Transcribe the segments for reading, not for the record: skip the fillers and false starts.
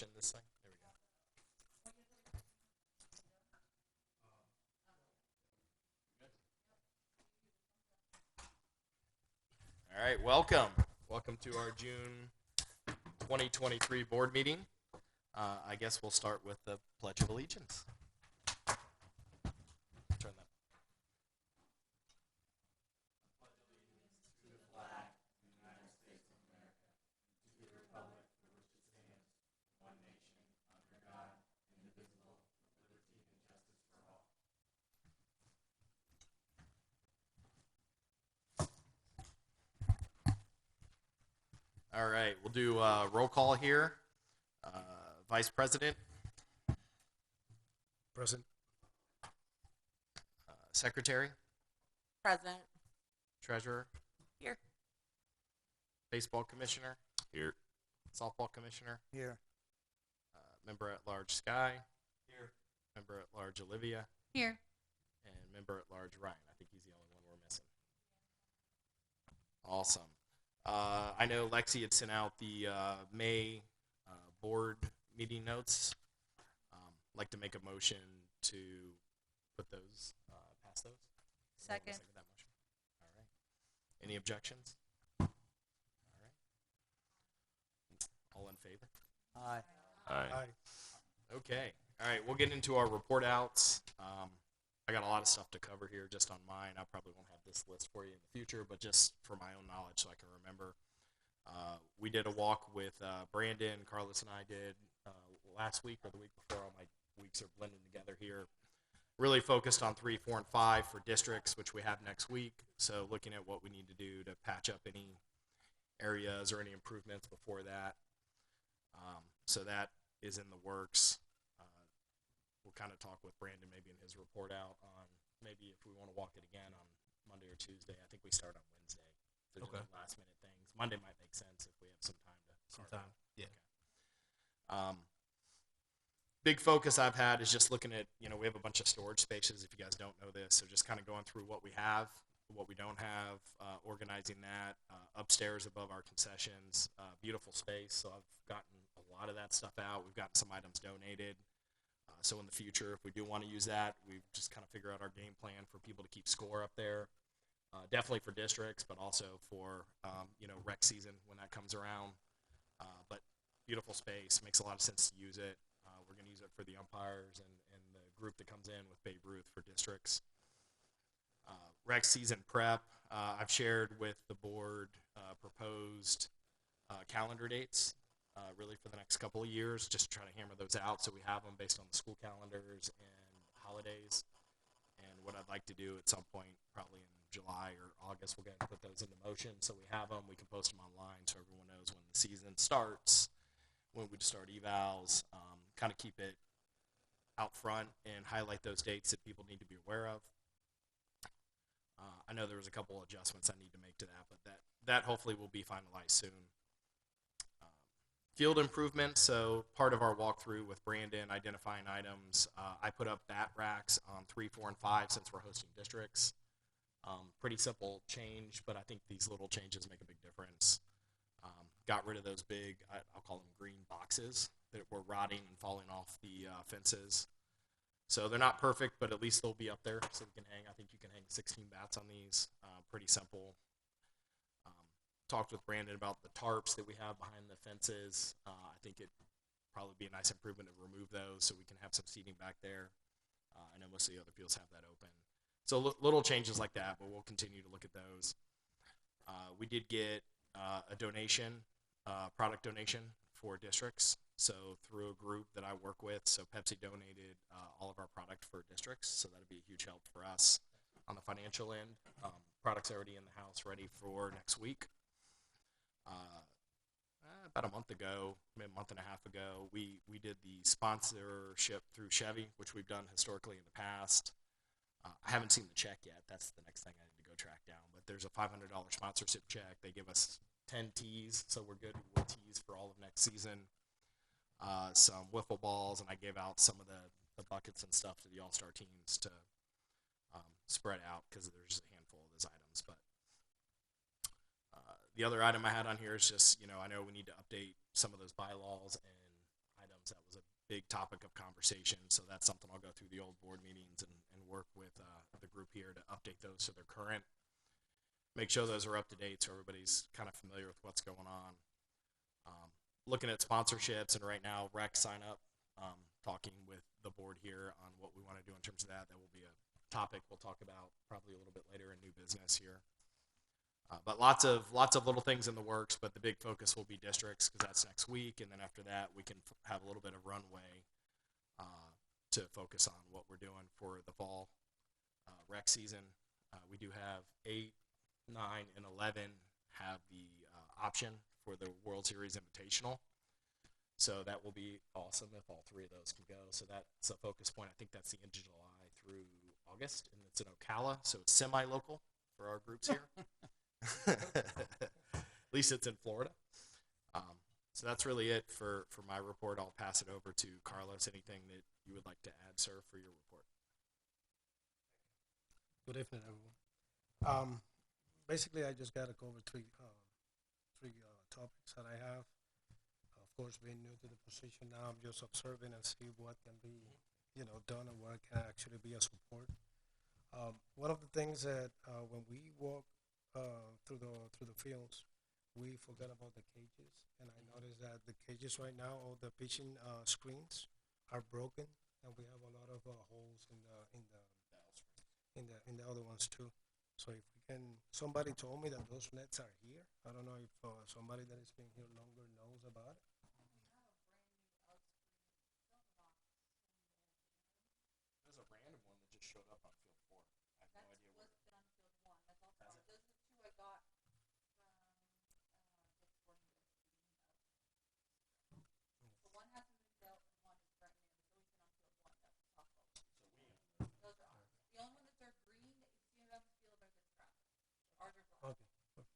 touching this thing? There we go. All right, welcome. Welcome to our June 2023 board meeting. I guess we'll start with the Pledge of Allegiance. Turn that. All right, we'll do a roll call here. Vice President, Present. Secretary, Present. Treasurer, Here. Baseball Commissioner, Here. Softball Commissioner, Here. Member at Large Sky, here, Member at Large Olivia, Here. and Member at Large Ryan. I think he's the only one we're missing. Awesome. I know Lexi had sent out the May board meeting notes. Like to make a motion to put those, pass those. Second. That motion. All right. Any objections? All right. All in favor? Aye. Aye. Okay. All right. We'll get into our report outs. I got a lot of stuff to cover here just on mine. I probably won't have this list for you in the future, but just for my own knowledge so I can remember. We did a walk with Brandon, Carlos, and I did last week or the week before. All my weeks are blending together here. Really focused on 3, 4, and 5 for districts, which we have next week. So looking at what we need to do to patch up any areas or any improvements before that. So that is in the works. We'll kind of talk with Brandon maybe in his report out on maybe if we want to walk it again on Monday or Tuesday. I think we start on Wednesday. There's Okay. any last minute things. Monday might make sense if we have some time to carve Sometime. out. Yeah. Okay. Big focus I've had is just looking at, we have a bunch of storage spaces, if you guys don't know this, so just kind of going through what we have, what we don't have, organizing that, upstairs above our concessions, beautiful space, so I've gotten a lot of that stuff out. We've gotten some items donated, so in the future, if we do want to use that, we've just kind of figure out our game plan for people to keep score up there, definitely for districts, but also for, rec season when that comes around, but beautiful space, makes a lot of sense to use it. We're going to use it for the umpires and the group that comes in with Babe Ruth for districts. Rec season prep, I've shared with the board proposed calendar dates really for the next couple of years, just to try to hammer those out so we have them based on the school calendars and holidays. And what I'd like to do at some point, probably in July or August, we'll go ahead and put those into motion so we have them. We can post them online so everyone knows when the season starts, when we start evals, kind of keep it out front and highlight those dates that people need to be aware of. I know there was a couple of adjustments I need to make to that, but that hopefully will be finalized soon. Field improvement, so part of our walkthrough with Brandon, identifying items, I put up bat racks on 3, 4, and 5 since we're hosting districts. Pretty simple change, but I think these little changes make a big difference. Got rid of those big, I'll call them green boxes that were rotting and falling off the fences. So they're not perfect, but at least they'll be up there so we can hang. I think you can hang 16 bats on these. Pretty simple. Talked with Brandon about the tarps that we have behind the fences. I think it'd probably be a nice improvement to remove those so we can have some seating back there. I know most of the other fields have that open. So little changes like that, but we'll continue to look at those. We did get a donation, product donation for districts. So through a group that I work with, so Pepsi donated all of our product for districts. So that'd be a huge help for us on the financial end. Product's already in the house, ready for next week. About a month ago, maybe a month and a half ago, we did the sponsorship through Chevy, which we've done historically in the past. I haven't seen the check yet. That's the next thing I need to go track down. But there's a $500 sponsorship check. They give us 10 tees, so we're good with tees for all of next season. Some wiffle balls, and I gave out some of the buckets and stuff to the all-star teams to spread out because there's a handful of those items. But the other item I had on here is just, I know we need to update some of those bylaws and items stadiums. That was a big topic of conversation. So that's something I'll go through the old board meetings and work with the group here to update those so they're current. Make sure those are up to date so everybody's kind of familiar with what's going on. Looking at sponsorships, and right now rec sign up. Talking with the board here on what we want to do in terms of that. That will be a topic we'll talk about probably a little bit later in new business here. But lots of little things in the works. But the big focus will be districts because that's next week, and then after that we can have a little bit of runway to focus on what we're doing for the fall rec season. We do have 8, 9, and 11 have the option for the World Series Invitational. So that will be awesome if all 3 of those can go. So that's a focus point. I think that's the end of July through August, and it's in Ocala, so it's semi-local for our groups here. At least it's in Florida. So that's really it for my report. I'll pass it over to Carlos. Anything that you would like to add, sir, for your report? Good evening, everyone. Basically, I just got to cover three topics that I have. Of course, being new to the position now, I'm just observing and see what can be, done and what can actually be a support. One of the things that when we walk through the fields, we forgot about the cages, and I noticed that the cages right now, all the pitching screens are broken, and we have a lot of holes in the other ones too. So if we can, somebody told me that those nets are here. I don't know if somebody that has been here longer knows about it. There's a random one that just showed up on field 4. I have no idea where. Okay.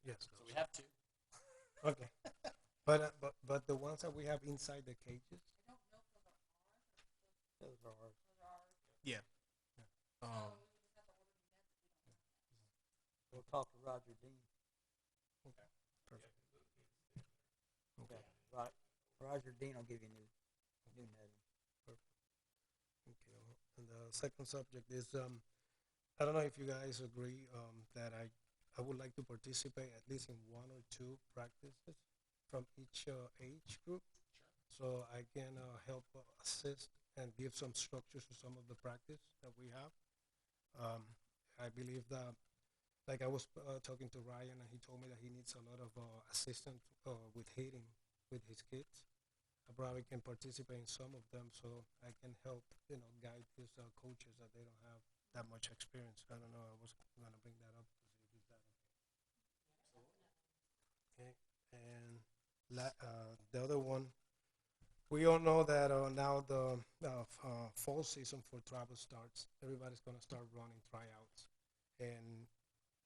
Yes. So we have 2. Okay. But the ones that we have inside the cages. Those are ours. Yeah. We'll talk to Roger Dean. Okay. Perfect. Okay. Right. Roger Dean will give you new netting. Okay. And the second subject is I don't know if you guys agree that I would like to participate at least in 1 or 2 practices from each age group, so I can help assist and give some structures to some of the practice that we have. I believe that, like I was talking to Ryan, and he told me that he needs a lot of assistance with hitting with his kids. I probably can participate in some of them, so I can help, guide these coaches that they don't have that much experience. I don't know. I was gonna bring that up to see if is that okay. Okay, and the other one, we all know that now the fall season for travel starts. Everybody's gonna start running tryouts, and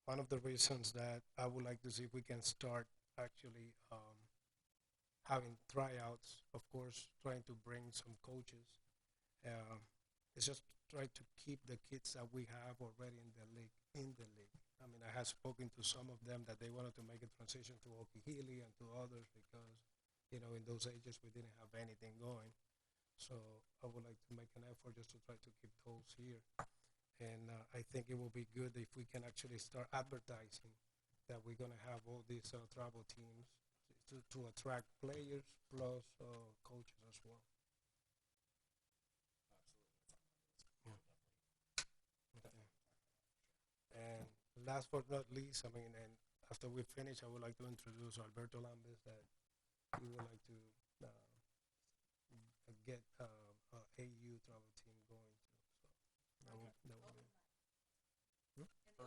one of the reasons that I would like to see if we can start actually having tryouts, of course, trying to bring some coaches. It's just try to keep the kids that we have already in the league. I mean, I have spoken to some of them that they wanted to make a transition to Okeechobee and to others because, in those ages we didn't have anything going. So I would like to make an effort just to try to keep those here. And I think it will be good if we can actually start advertising that we're going to have all these travel teams to attract players plus coaches as well. Okay. And last but not least, and after we finish, I would like to introduce Alberto Lambes that he would like to get AU travel team going too. So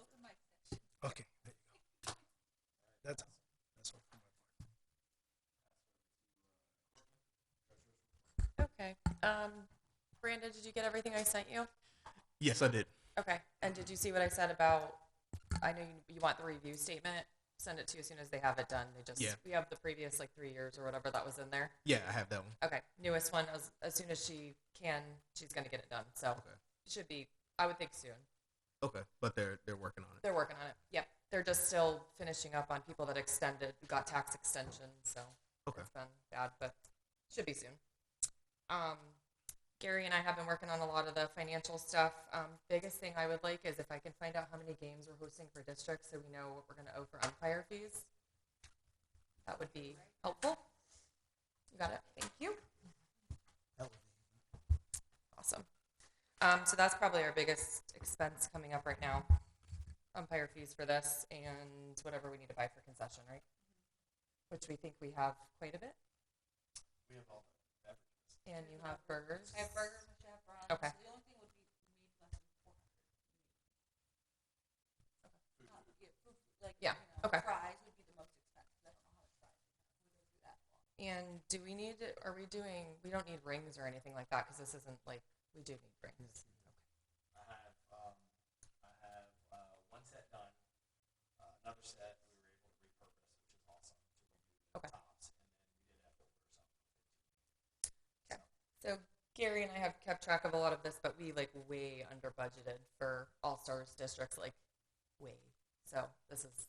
okay, there you go. That's all. That's all from my part. Okay. Brandon, did you get everything I sent you? Yes, I did. Okay. And did you see what I said about, I know you want the review statement? Send it to you as soon as they have it done. We have the previous 3 years or whatever that was in there. Yeah, I have that one. Okay. Newest one, as soon as she can, she's going to get it done. So it should be, I would think soon. Okay, but they're working on it. They're working on it. Yep. They're just still finishing up on people that extended, who got tax extensions. So it's been bad, but should be soon. Gary and I have been working on a lot of the financial stuff. Biggest thing I would like is if I can find out how many games we're hosting for districts so we know what we're going to owe for umpire fees. That would be helpful. You got it. Thank you. That was Awesome. So that's probably our biggest expense coming up right now. Umpire fees for this and whatever we need to buy for concession, right? Which we think we have quite a bit. We have all the beverages. And you have burgers. I have burgers and I have browns. Okay. So the only thing would be maybe less than 400. Like, Yeah, you know, okay. fries would be the most expensive. I don't know how much fries we have. We go through that a lot. And do we need, are we doing, we don't need rings or anything like that because this isn't like, we do need rings. I have one set done. Another set we were able to repurpose, which is awesome. To Okay. tops, and then we did have to order something. Okay. So Gary and I have kept track of a lot of this, but we like way under budgeted for All Stars districts, like way. So this has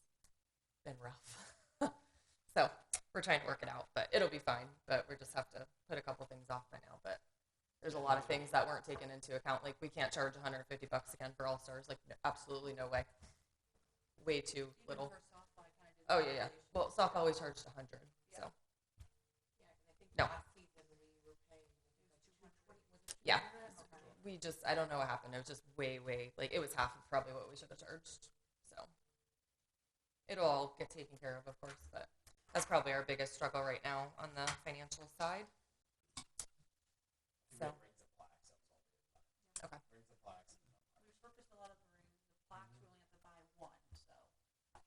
been rough. So we're trying to work it out, but it'll be fine. But we just have to put a couple things off by now. But there's a lot of things that weren't taken into account. Like we can't charge $150 again for All Stars. Like absolutely no way. Way too Even little. for softball, I kind of did Oh the yeah, yeah. calculation. Well, softball we charged 100. So Yeah, 'cause I think No. last season we were paying 220. Was it Yeah. 200? Okay. we just, I don't know what happened. It was just way, like it was half of probably what we should have charged. So it'll all get taken care of course, but that's probably our biggest struggle right now on the financial side. So, Rings and plaques. That was all. okay. Rings and plaques. We repurposed a lot of the rings. The plaques we only have to buy one, so. And I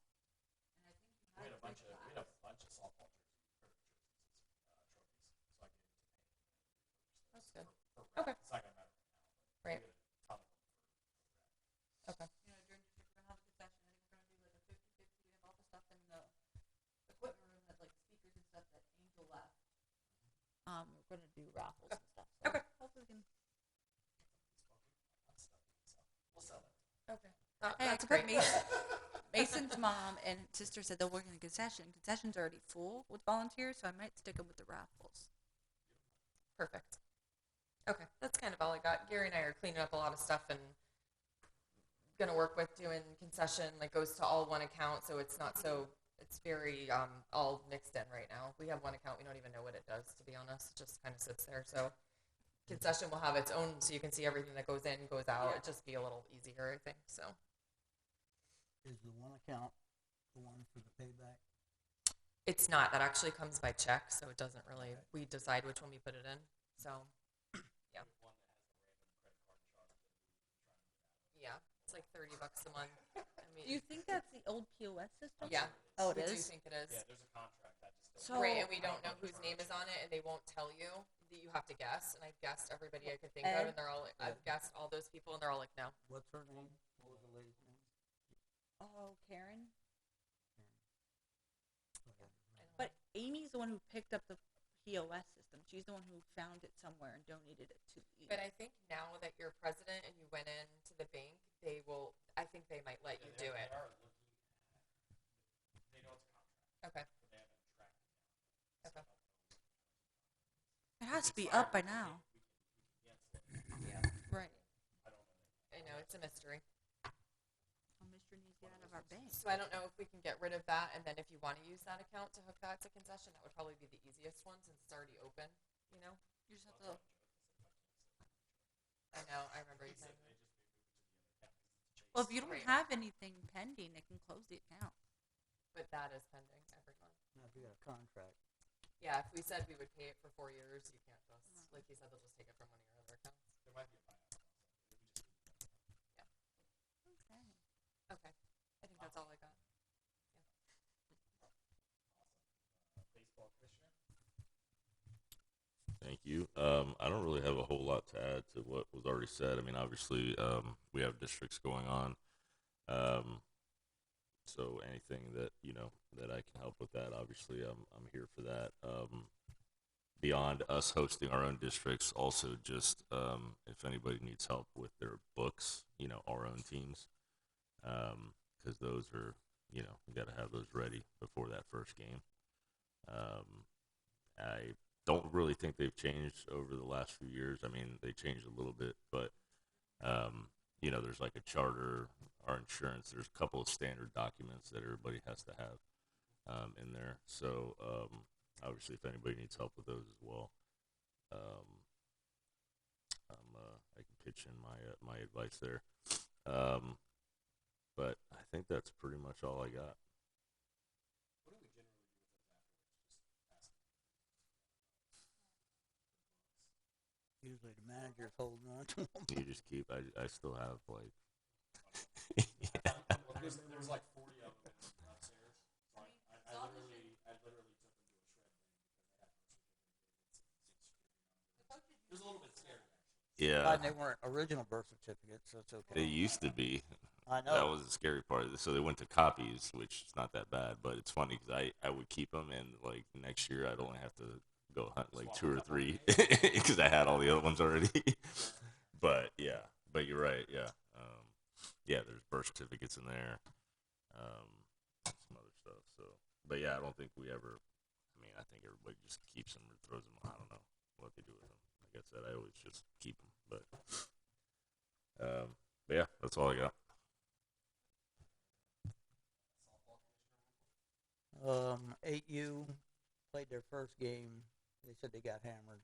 think you We had a bunch three of plaques. softball jerseys, trophies. So I gave it to Payne. That's good. For Okay. It's not gonna matter now. But Right. we had a ton of them Okay. You know, during district, we're gonna have a concession. I think we're gonna do like a 50-50. We have all the stuff in the equipment room, that like speakers and stuff that Angel left. We're gonna do raffles and stuff. So Okay. hopefully we can. We'll sell it. Okay. Hey, That's I put great. Mason's mom and sister said they'll work in the concession. Concession's already full with volunteers, so I might stick them with the raffles. Perfect. Okay, that's kind of all I got. Gary and I are cleaning up a lot of stuff and gonna work with doing concession, like goes to all one account, so it's not so, it's very all mixed in right now. We have one account, we don't even know what it does, to be honest. It just kind of sits there. So concession will have its own, so you can see everything that goes in, goes out. It'd just be a little easier, I think. So Is the one account the one for the payback? it's not. That actually comes by check, so it doesn't really. We decide which one we put it in. So yeah, it's like $30 a month. I mean, Do you think that's the old POS system? yeah. Oh, it we do is? think it is. Yeah, there's a contract. I just don't. So- Right, and we don't know whose name is on it, and they won't tell you. That you have to guess, and I've guessed everybody I could think of, and they're all. I've guessed all those people, and they're all like, no. What's her name? What was the lady's name? Oh, Karen. Okay. But Amy's the one who picked up the POS system. She's the one who found it somewhere and donated it to you. But I think now that you're president and you went into the bank, they will. I think they might let you do it. They are looking at. They know it's a contract, Okay. but they haven't tracked it down. Okay. It has to be up by now. Yeah. Right. I know it's a mystery. Well, Mr. needs to get out of our bank. So I don't know if we can get rid of that, and then if you want to use that account to hook that to concession, that would probably be the easiest one since it's already open. You know. You just have to. I know. I remember you saying that. Well, if you don't Right. have anything pending, they can close the account. But that is pending every month. Now, if you got a contract, Yeah, if we said we would pay it for 4 years, you can't just, like you said, they'll just take it from one of your other accounts. There might be a buyout. Okay. Okay. I think that's all I got. Baseball commissioner. Thank you. I don't really have a whole lot to add to what was already said. I mean, obviously, we have districts going on. So anything that, that I can help with that, obviously, I'm here for that. Beyond us hosting our own districts, also just if anybody needs help with their books, our own teams, because those are, you got to have those ready before that first game. I don't really think they've changed over the last few years. I mean, they changed a little bit, but you know, there's like a charter, our insurance. There's a couple of standard documents that everybody has to have in there. So obviously, if anybody needs help with those as well, I can pitch in my advice there. But I think that's pretty much all I got. Usually the manager's holding on to them. You just keep. I still have like. There's like 40 of them upstairs. So I literally took them to a shred. It was a little bit scary. Yeah, And they weren't original birth certificates, so it's okay. they used to be. I know. That was the scary part. So they went to copies, which is not that bad, but it's funny because I would keep them, and like next year I'd only have to go hunt like 2 or 3 because I had all the other ones already. But yeah, but you're right. Yeah, yeah. There's birth certificates in there, some other stuff. So, but yeah, I don't think we ever. I mean, I think everybody just keeps them or throws them. I don't know what they do with them. Like I said, I always just keep them. But yeah, that's all I got. 8U played their first game. They said they got hammered.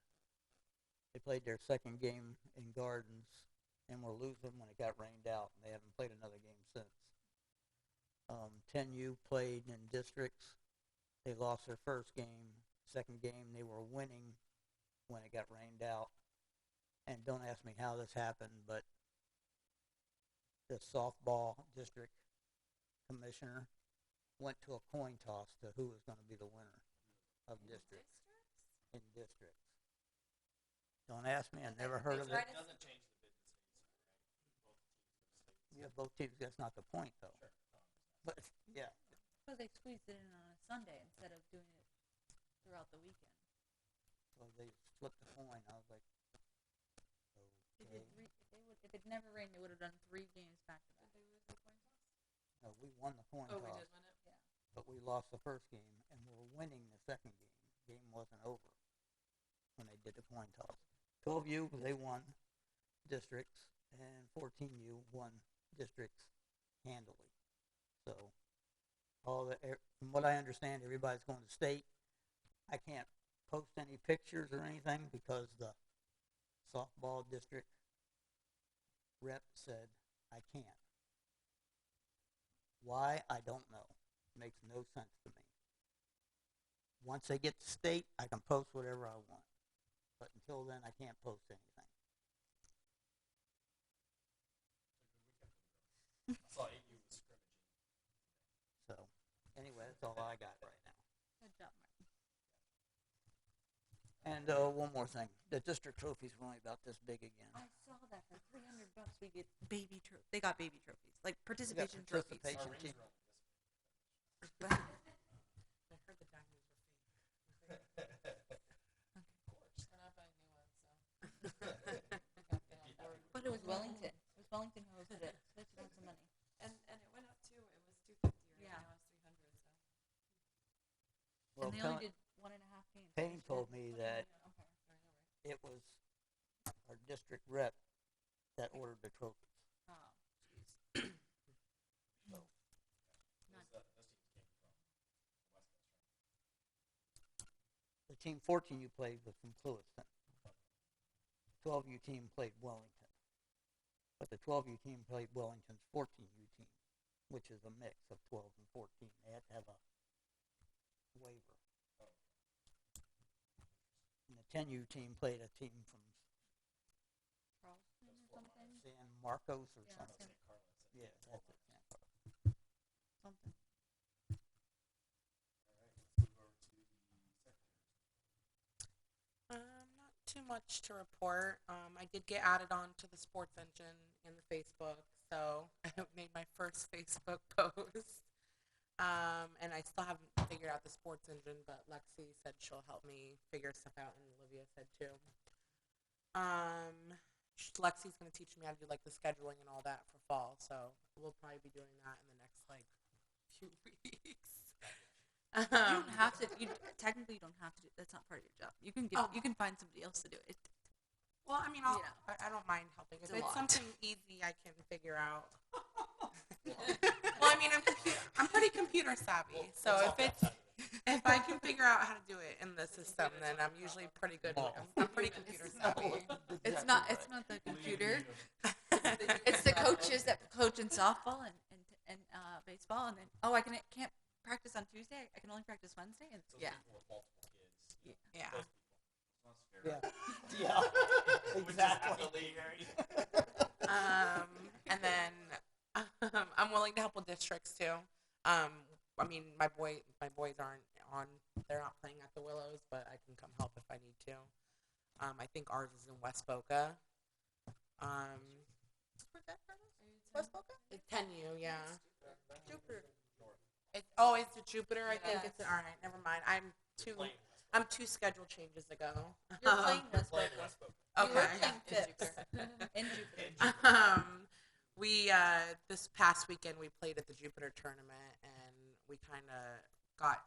They played their second game in Gardens and were losing when it got rained out. And they haven't played another game since. 10U played in districts. They lost their first game. Second game they were winning when it got rained out. And don't ask me how this happened, but the softball district commissioner went to a coin toss to who was going to be the winner of districts. In districts. Don't ask me. I never heard of it. It doesn't change the business case, right? Yeah, both teams. That's not the point, though. Sure. But yeah, Well, they squeezed it in on a Sunday instead of doing it throughout the weekend. so they flipped the coin. I was like, They okay. did if it never rained, they would have done 3 games back to back. No, we won the coin Oh, toss, we did win it. Yeah. but we lost the first game, and we were winning the second game. Game wasn't over when they did the coin toss. 12U, they won districts, and 14U won districts handily. So, from what I understand, everybody's going to state. I can't post any pictures or anything because the softball district rep said I can't. Why, I don't know. Makes no sense to me. Once they get to state, I can post whatever I want. But until then, I can't post anything. I saw 8U was scrimmaging. So, anyway, that's all I got right now. Good job, Martin. And one more thing. The district trophies were only about this big again. I saw that for $300 we get baby trophies. They got baby trophies, like We got participation trophies. participation Our team. rings are only this But- I heard the diamonds were fake. We're not buying new ones, so. Gotta get on board. But it was Wellington. It was Wellington who hosted it. So they should have some money. And it went up too. It was 250 right Yeah. now. It's 300. So. Well, And they only did 1.5 games. Payne told me that Okay. I know, right? it was our district rep that ordered the trophies. Oh, jeez. So, Not- Those teams came from the West Coast, right? the team 14U played was from Clewiston. 12U team played Wellington. But the 12U team played Wellington's 14U team, which is a mix of 12 and 14. They had to have a waiver. And the 10U team played a team from Charleston or something? San Marcos or Yeah, something. San- Yeah, that's it. San Carlos. Something. Not too much to report. I did get added on to the sports engine in the Facebook, so I made my first Facebook post. And I still haven't figured out the sports engine, but Lexi said she'll help me figure stuff out, and Olivia said too. Lexi's going to teach me how to do like the scheduling and all that for fall, so we'll probably be doing that in the next like few weeks. You don't have to. You technically don't have to do. That's not part of your job. You can Oh. you can find somebody else to do it. Well, I mean, You know. I don't mind helping. If It's a it's lot. something easy, I can figure out. Well, I mean, I'm pretty computer savvy, so if I can figure out how to do it in the system, then I'm usually pretty good. I'm pretty computer savvy. It's not the computer. It's the coaches that coach in softball and baseball, and then can't practice on Tuesday. I can only practice Wednesday, and yeah. Yeah. Yeah. Yeah. Exactly. And then I'm willing to help with districts too. I mean, my boys aren't on. They're not playing at the Willows, but I can come help if I need to. I think ours is in West Boca. West Boca? It's 10U, yeah. Jupiter. It's a Jupiter. I think it's all right. Never mind. I'm two schedule changes ago. You're playing West Boca. You were Okay. playing Phipps in Jupiter. We this past weekend we played at the Jupiter tournament, and we kind of got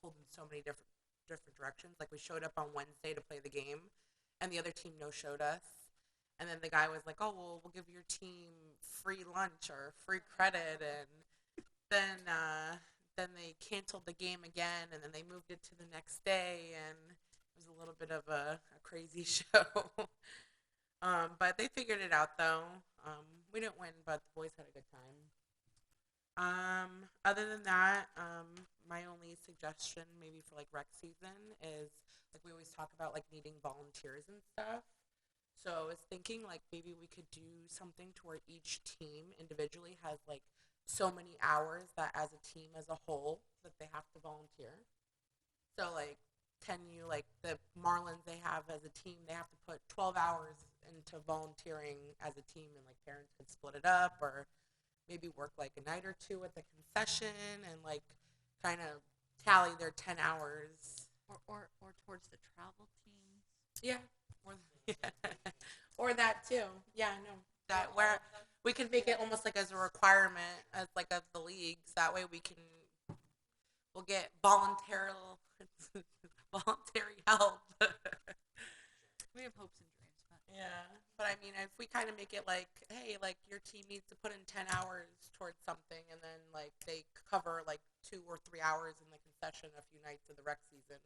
pulled in so many different directions. Like we showed up on Wednesday to play the game, and the other team no showed us. And then the guy was like, "Oh, well, we'll give your team free lunch or free credit," and then they canceled the game again, and then they moved it to the next day, and it was a little bit of a crazy show. But they figured it out, though. We didn't win, but the boys had a good time. Other than that, my only suggestion maybe for like rec season is like we always talk about like needing volunteers and stuff. So I was thinking like maybe we could do something to where each team individually has like so many hours that as a team as a whole that they have to volunteer. So like 10U, like the Marlins they have as a team, they have to put 12 hours into volunteering as a team, and like parents could split it up or maybe work like a night or two at the concession and like kind of tally their 10 hours. Or towards the travel teams. Yeah. Or that too. Yeah, I know. That where we can make it almost like as a requirement as like of the leagues. That way we'll get voluntary help. We have hopes and dreams, but Yeah, but I mean, if we kind of make it like, hey, like your team needs to put in 10 hours towards something, and then like they cover like 2 or 3 hours in the concession a few nights of the rec season.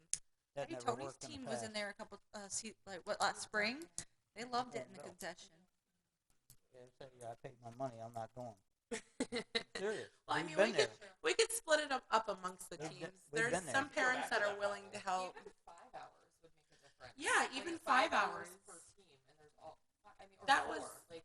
That Hey, never Tony's worked in team the was in past. there a couple last spring. They loved it in the concession. Yeah, say, I paid my money. I'm not going. Serious. Well, I We've mean, been we could split it up amongst the We've teams. been There's there. some parents that are willing to help. Even 5 hours would make a difference. Yeah, even 5 hours. per team, and there's all. I mean, or That 4, was- like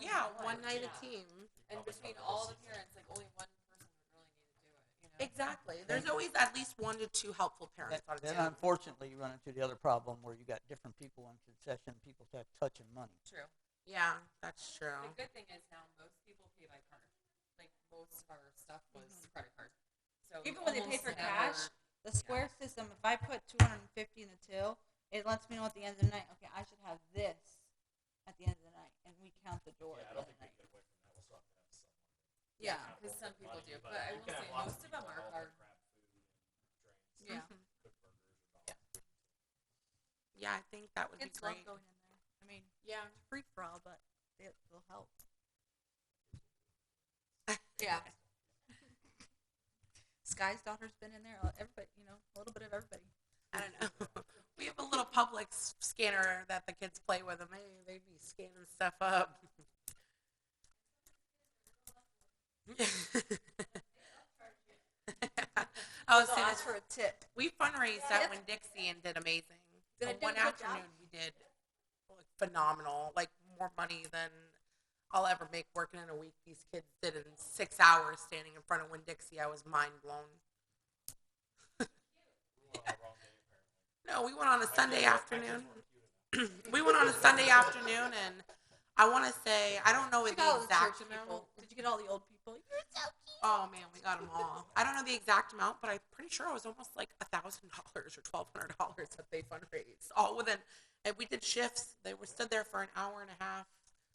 Yeah, one night a team. And between all the parents, like only one person would really need to do it. You know. Exactly. There's always at least 1 to 2 helpful parents on a Then team. unfortunately you run into the other problem where you got different people in concession, people start touching money. True. Yeah, that's true. The good thing is now most people pay by card. Like most of our stuff was credit card. So Even when they pay almost for never- cash, the Square system, if I put 250 in the till, it lets me know at the end of the night, okay, I should have this at the end of the night, and we count the door at the end of the night. Yeah, because some people do, but I will say most of them are card. Yeah. Yeah, I think that would Kids be love great. going in there. I mean, Yeah. it's free for all, but they'll help. Yeah. Sky's daughter's been in there. Everybody, a little bit of everybody. I don't know. We have a little Publix scanner that the kids play with them. Hey, they be scanning stuff up. I was So saying ask for a tip. we fundraised at Winn Dixie and did amazing. Did I So do a one good job? afternoon we did like, phenomenal, like more money than I'll ever make working in a week. These kids did in 6 hours standing in front of Winn Dixie. I was mind blown. No, we went on a Sunday afternoon. We went on a Sunday afternoon, and I want to say I don't know Did you the get all the exact church amount. people? Did you get all the old people? You're so cute. Oh man, we got them all. I don't know the exact amount, but I'm pretty sure it was almost like $1,000 or $1,200 that they fundraised. All within, and we did shifts. They were stood there for an hour and a half.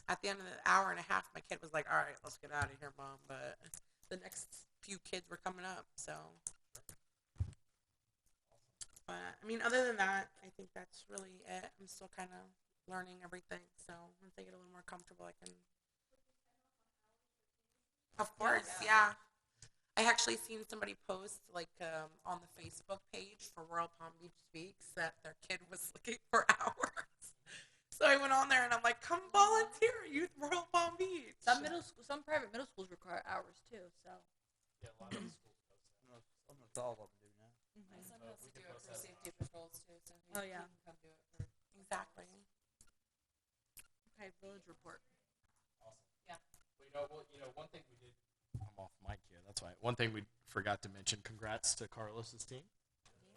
At the end of the hour and a half, my kid was like, "All right, let's get out of here, mom." But the next few kids were coming up. So, but I mean, other than that, I think that's really it. I'm still kind of learning everything. So once I get a little more comfortable, I can. Of course, yeah. I actually seen somebody post like on the Facebook page for Royal Palm Beach Speaks that their kid was looking for hours. So I went on there and I'm like, come volunteer at Youth Royal Palm Beach. Some private middle schools require hours too. So Almost all of them do now. My son has to do it for safety patrols too, so he, Oh, yeah. he can come do it for. Exactly. okay, village report. One thing we did. I'm off mic here. That's right. One thing we forgot to mention. Congrats to Carlos's team.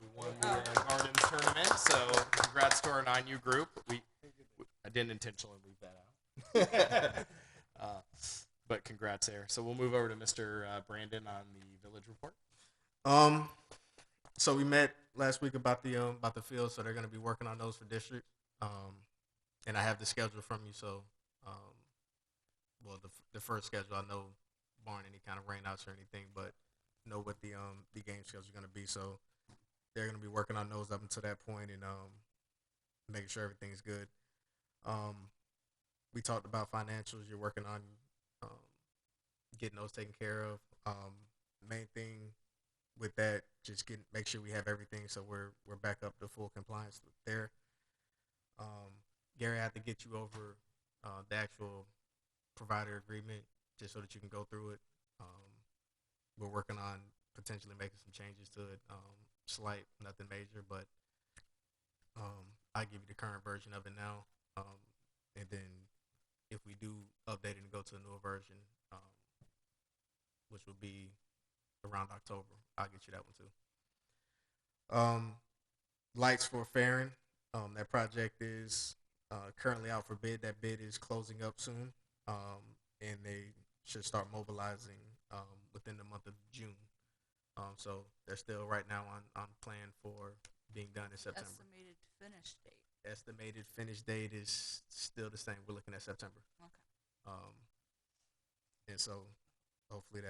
We won the Gardens tournament. So congrats to our 9U group. I didn't intentionally leave that out. But congrats there. So we'll move over to Mr. Brandon on the village report. So we met last week about the field, so they're going to be working on those for district. And I have the schedule from you, so the first schedule I know, barring any kind of rainouts or anything, but know what the game schedule is going to be. So they're going to be working on those up until that point and making sure everything's good. We talked about financials. You're working on getting those taken care of. Main thing with that, just make sure we have everything so we're back up to full compliance there. Gary, I have to get you over the actual provider agreement just so that you can go through it. We're working on potentially making some changes to it, slight, nothing major, but I'll give you the current version of it now. And then if we do update it and go to a newer version, which will be around October, I'll get you that one too. Lights for Farron, that project is currently out for bid. That bid is closing up soon, and they should start mobilizing within the month of June. So they're still right now on plan for being done in September. Estimated finish date. Estimated finish date is still the same. We're looking at September. Okay. And so hopefully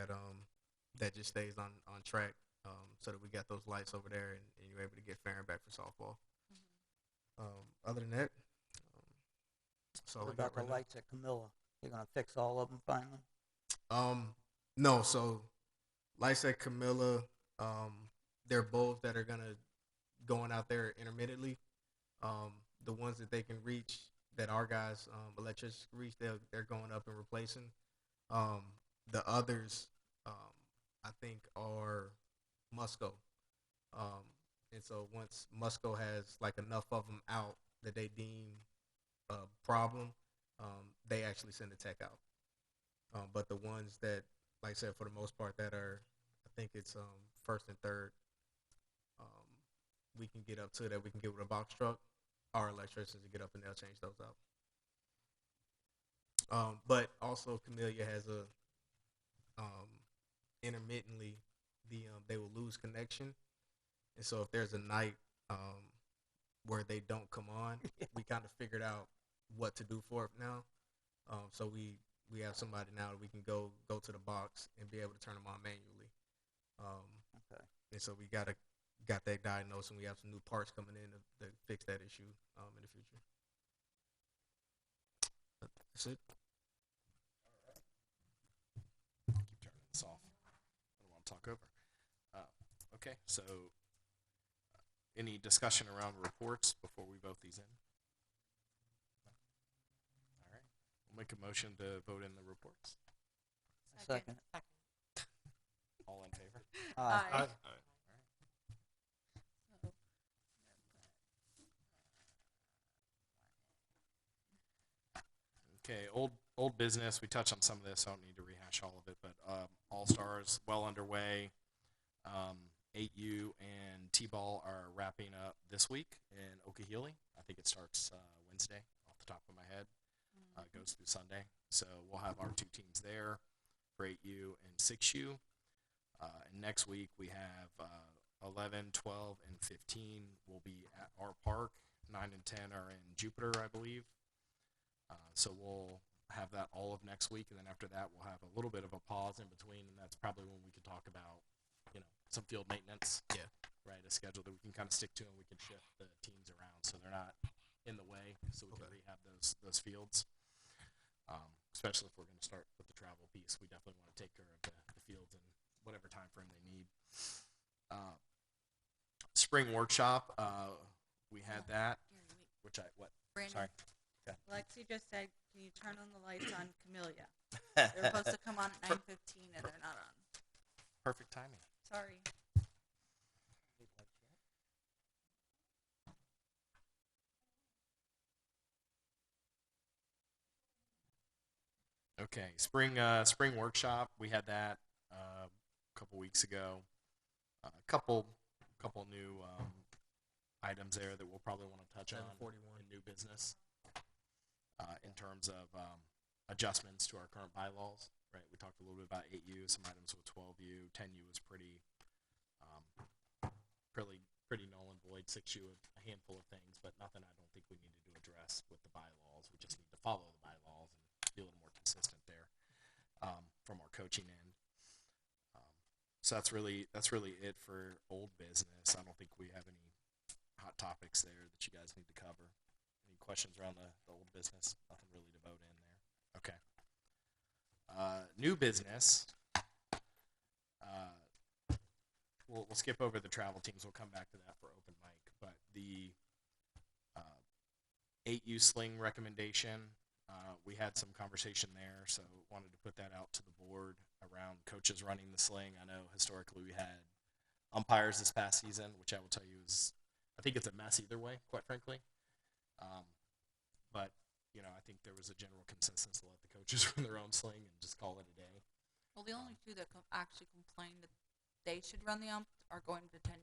that just stays on track, so that we got those lights over there and you're able to get Farron back for softball. Other than that, so What about the lights at Camilla? You're gonna fix all of them finally? No, so lights at Camilla, they're bulbs that are going out there intermittently. The ones that they can reach, that our guys, electricians can reach, they're going up and replacing. The others, I think, are Musco. And so once Musco has like enough of them out that they deem a problem, they actually send a tech out. But the ones that, like I said, for the most part, that are, I think it's first and third, we can get up to that. We can get with a box truck. Our electricians will get up and they'll change those out. But also Camellia has a intermittently they will lose connection, and so if there's a night where they don't come on, we kind of figured out what to do for it now. So we have somebody now that we can go to the box and be able to turn them on manually. Okay. And so we got that diagnosed, and we have some new parts coming in to fix that issue in the future. That's it. Keep turning this off. I don't want to talk over. Okay, so any discussion around reports before we vote these in? All right. We'll make a motion to vote in the reports. Second. All in favor? Aye. Okay, old business. We touched on some of this. I don't need to rehash all of it, but All Stars well underway. 8U and T-ball are wrapping up this week in Okehili. I think it starts Wednesday off the top of my head. Goes through Sunday. So we'll have our two teams there for 8U and 6U. And next week we have 11, 12, and 15 will be at our park. 9 and 10 are in Jupiter, I believe. So we'll have that all of next week, and then after that we'll have a little bit of a pause in between, and that's probably when we can talk about, some field maintenance. Yeah. Right, a schedule that we can kind of stick to, and we can shift the teams around so they're not in the way, so we can rehab those fields. Especially if we're going to start with the travel piece, we definitely want to take care of the fields in whatever time frame they need. Spring workshop, we had that, which Brandon, sorry. Okay. Lexi just said, can you turn on the lights on Camellia? They're supposed to come on at 9:15 and they're not on. Perfect timing. Sorry. Okay, spring workshop. We had that a couple weeks ago. A couple new items there that we'll probably want to touch on 741. in new business. In terms of adjustments to our current bylaws, right? We talked a little bit about 8U, some items with 12U, 10U was pretty null and void. 6U, a handful of things, but nothing I don't think we needed to address with the bylaws. We just need to follow the bylaws and be a little more consistent there from our coaching end. So that's really it for old business. I don't think we have any hot topics there that you guys need to cover. Any questions around the old business? Nothing really to vote in there. Okay. New business. We'll skip over the travel teams. We'll come back to that for open mic. But the 8U sling recommendation, we had some conversation there, so wanted to put that out to the board around coaches running the sling. I know historically we had umpires this past season, which I will tell you I think it's a mess either way, quite frankly. But I think there was a general consensus to let the coaches run their own sling and just call it a day. Well, the only two that actually complained that they should run the ump are going to 10U.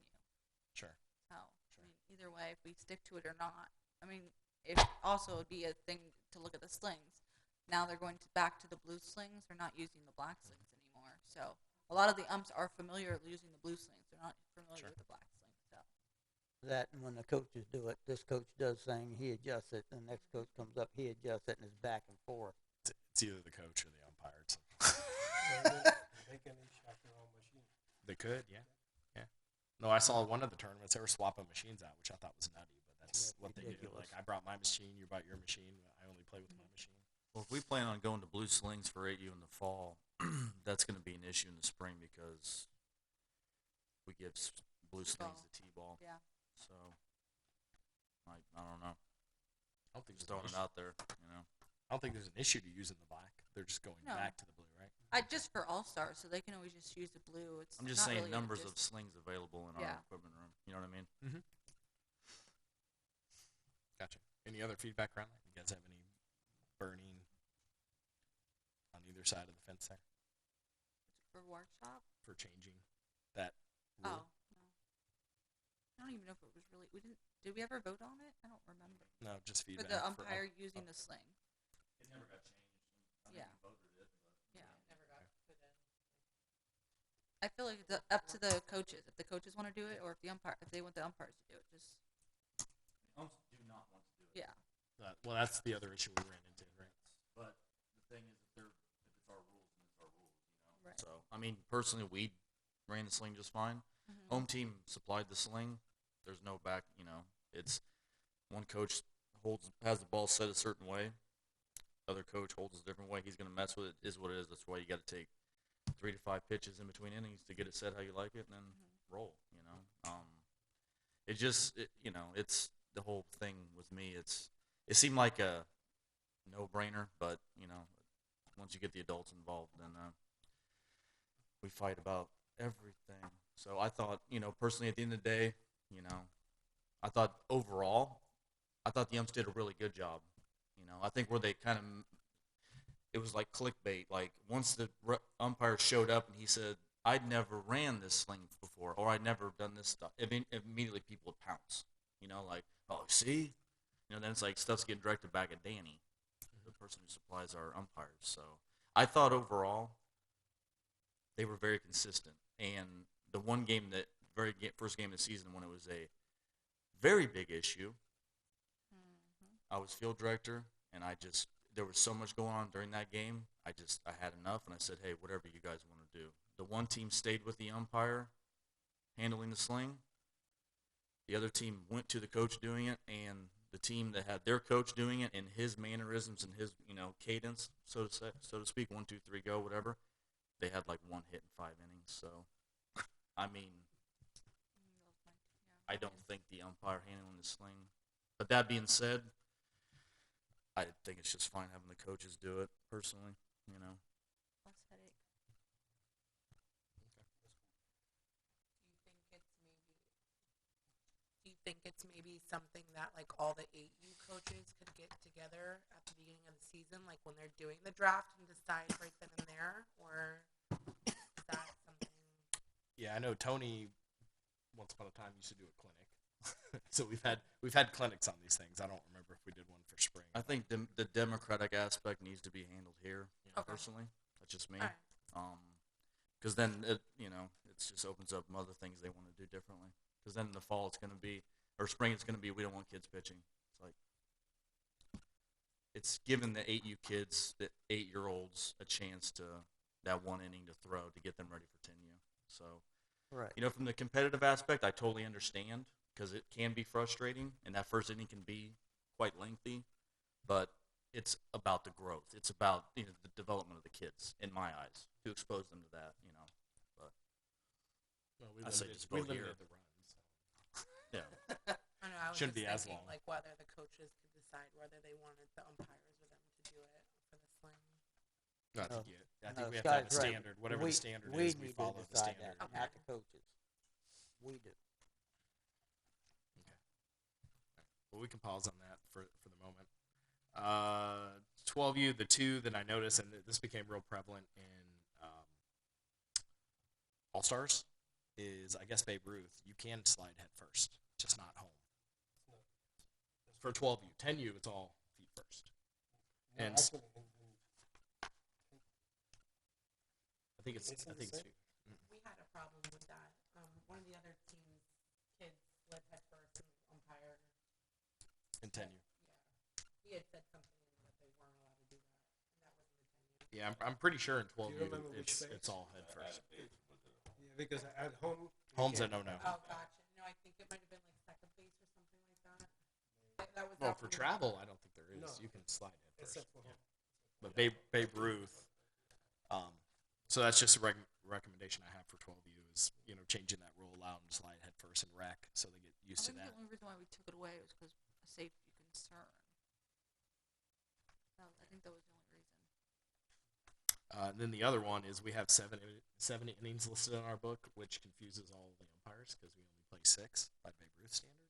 Sure. So, I mean, either way, if we stick to it or not. I mean, it also would be a thing to look at the slings. Now they're going back to the blue slings. They're not using the black slings anymore. So a lot of the umps are familiar with using the blue slings. They're not familiar with the black slings. So That, and when the coaches do it, this coach does thing, he adjusts it, the next coach comes up, he adjusts it, and it's back and forth. It's either the coach or the umpire. They can each have their own machine. They could, yeah. No, I saw one of the tournaments. They were swapping machines out, which I thought was nutty, but that's what they do. Ridiculous. Like, I brought my machine, you brought your machine. I only play with my machine. Well, if we plan on going to blue slings for 8U in the fall, that's going to be an issue in the spring because we give blue slings the T-ball. yeah. So, I don't know. I don't think Just there's throwing an it out there, I don't think there's an issue to using the black. They're just going No. back to the blue, right? Just for all stars, so they can always just use the blue. It's I'm just not saying really numbers of just, slings available in Yeah. our equipment room. You know what I mean? Gotcha. Any other feedback around that? You guys have any burning on either side of the fence there for workshop. for changing that rule? Oh no, I don't even know if it was really. We didn't. Did we ever vote on it? I don't remember. No, just For feedback. the umpire using the sling. It never got changed. Yeah. Voted it, Yeah. Never got put in. I feel like it's up to the coaches. If the coaches want to do it, or if they want the umpires to do it, just umps do not want to do it. yeah. Well, that's the other issue we ran into, right? But the thing is, if it's our rules, then it's our rules, Right. So, I mean, personally, we ran the sling just fine. Mhm. Home team supplied the sling. There's no back, it's one coach has the ball set a certain way. Other coach holds it a different way. He's going to mess with it. Is what it is. That's why you got to take 3 to 5 pitches in between innings to get it set how you like it and then roll, it's the whole thing with me. It seemed like a no-brainer, but, once you get the adults involved, then we fight about everything. So I thought, personally, at the end of the day, I thought overall, the umps did a really good job. I think where they kind of, it was like clickbait. Like once the umpire showed up and he said, "I'd never ran this sling before," or "I'd never done this stuff," immediately people would pounce. Like, "Oh, see," then it's like stuff's getting directed back at Danny, the person who supplies our umpires. So I thought overall, they were very consistent. And the one game first game of the season when it was a very big issue, I was field director, and there was so much going on during that game. I had enough, and I said, hey, whatever you guys want to do. The one team stayed with the umpire handling the sling. The other team went to the coach doing it, and the team that had their coach doing it in his mannerisms and his, cadence, so to speak, 1, 2, 3, go, whatever. They had like 1 hit in 5 innings. So, I mean, I don't think the umpire handling the sling. But that being said, I think it's just fine having the coaches do it. Personally, Less headache. Do you think it's maybe something that like all the 8U coaches could get together at the beginning of the season, like when they're doing the draft and decide right then and there, or is that something? Yeah, I know Tony once upon a time used to do a clinic. So we've had clinics on these things. I don't remember if we did one for spring. I think the democratic aspect needs to be handled here. Okay. Personally, that's just me. All right. Because then it just opens up other things they want to do differently. Because then in the fall it's going to be, or spring it's going to be, we don't want kids pitching. It's like it's giving the 8U kids, the 8-year-olds, a chance to that 1 inning to throw to get them ready for 10U. So, Right. from the competitive aspect, I totally understand because it can be frustrating, and that first inning can be quite lengthy. But it's about the growth. It's about the development of the kids, in my eyes, to expose them to that. But Well, we I say limited- just we vote here. limited the runs. yeah, I know. I was Shouldn't just be as thinking, long. like whether the coaches could decide whether they wanted the umpires or them to do it for the sling. No, I No. think, I No, think we have to have a Scott's right. standard. Whatever the standard we is, we need follow to the decide standard. that, not the coaches. We do. Well, we can pause on that for the moment. 12U, the two that I noticed, and this became real prevalent in All Stars, is I guess Babe Ruth. You can slide head first, just not home. For 12U, 10U, it's all feet first. No, And actually, I think it's It's in the feet. same- We had a problem with that. One of the other team's kids slid head first and the umpire. In 10U. Yeah, he had said something that they weren't allowed to do that, and that wasn't the 10. Yeah, I'm pretty sure in Do you 12U remember which phase? it's all head first. yeah, because at home. you Home's a can't- no-no. Oh, gotcha. No, I think it might have been like second base or something like that. That was Well, that for one. travel, I don't think there is. No. You can slide head first. Except for home. But Babe Ruth. So that's just a recommendation I have for 12U is changing that rule, allow them to slide head first and wreck, so they get I used to think that. the only reason why we took it away was because a safety concern. I think that was the only reason. And then the other one is we have seven innings listed in our book, which confuses all the umpires because we only play 6 by Babe Ruth standard.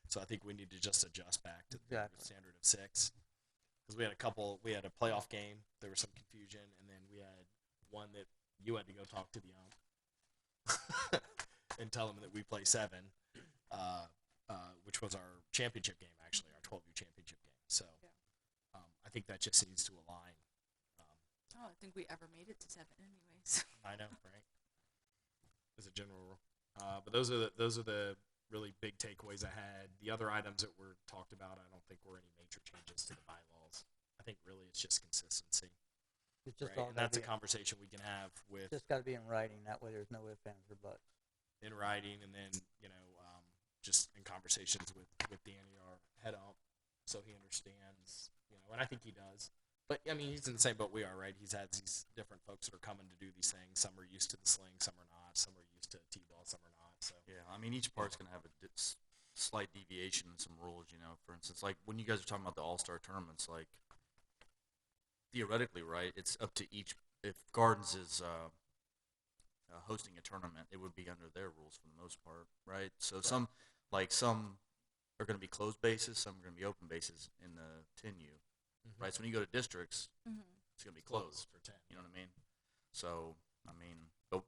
So I think we need to just adjust back to the Babe Ruth Exactly. standard of 6. Because we had a playoff game, there was some confusion, and then we had one that you had to go talk to the ump and tell them that we play 7, which was our championship game, actually, our 12U championship game. So I think that just needs to align. I don't think we ever made it to 7 anyways. I know, right? As a general rule. But those are the really big takeaways I had. The other items that were talked about, I don't think were any major changes to the bylaws. I think really it's just consistency. It's just Right? all And gotta that's a be, conversation we can have with just got to be in writing. That way, there's no ifs, ands, or buts. in writing, and then just in conversations with Danny, our head ump, so he understands. And I think he does. But I mean, he's in the same boat we are, right? He's had these different folks that are coming to do these things. Some are used to the sling, some are not. Some are used to T-ball, some are not. So yeah. I mean, each part's gonna have a slight deviation in some rules. For instance, like when you guys are talking about the All-Star tournaments, like theoretically, right? It's up to each. If Gardens is hosting a tournament, it would be under their rules for the most part, right? So some are going to be closed bases, some are going to be open bases in the 10U, right? So when you go to districts, it's going to be closed. for 10. You know what I mean? So I mean, but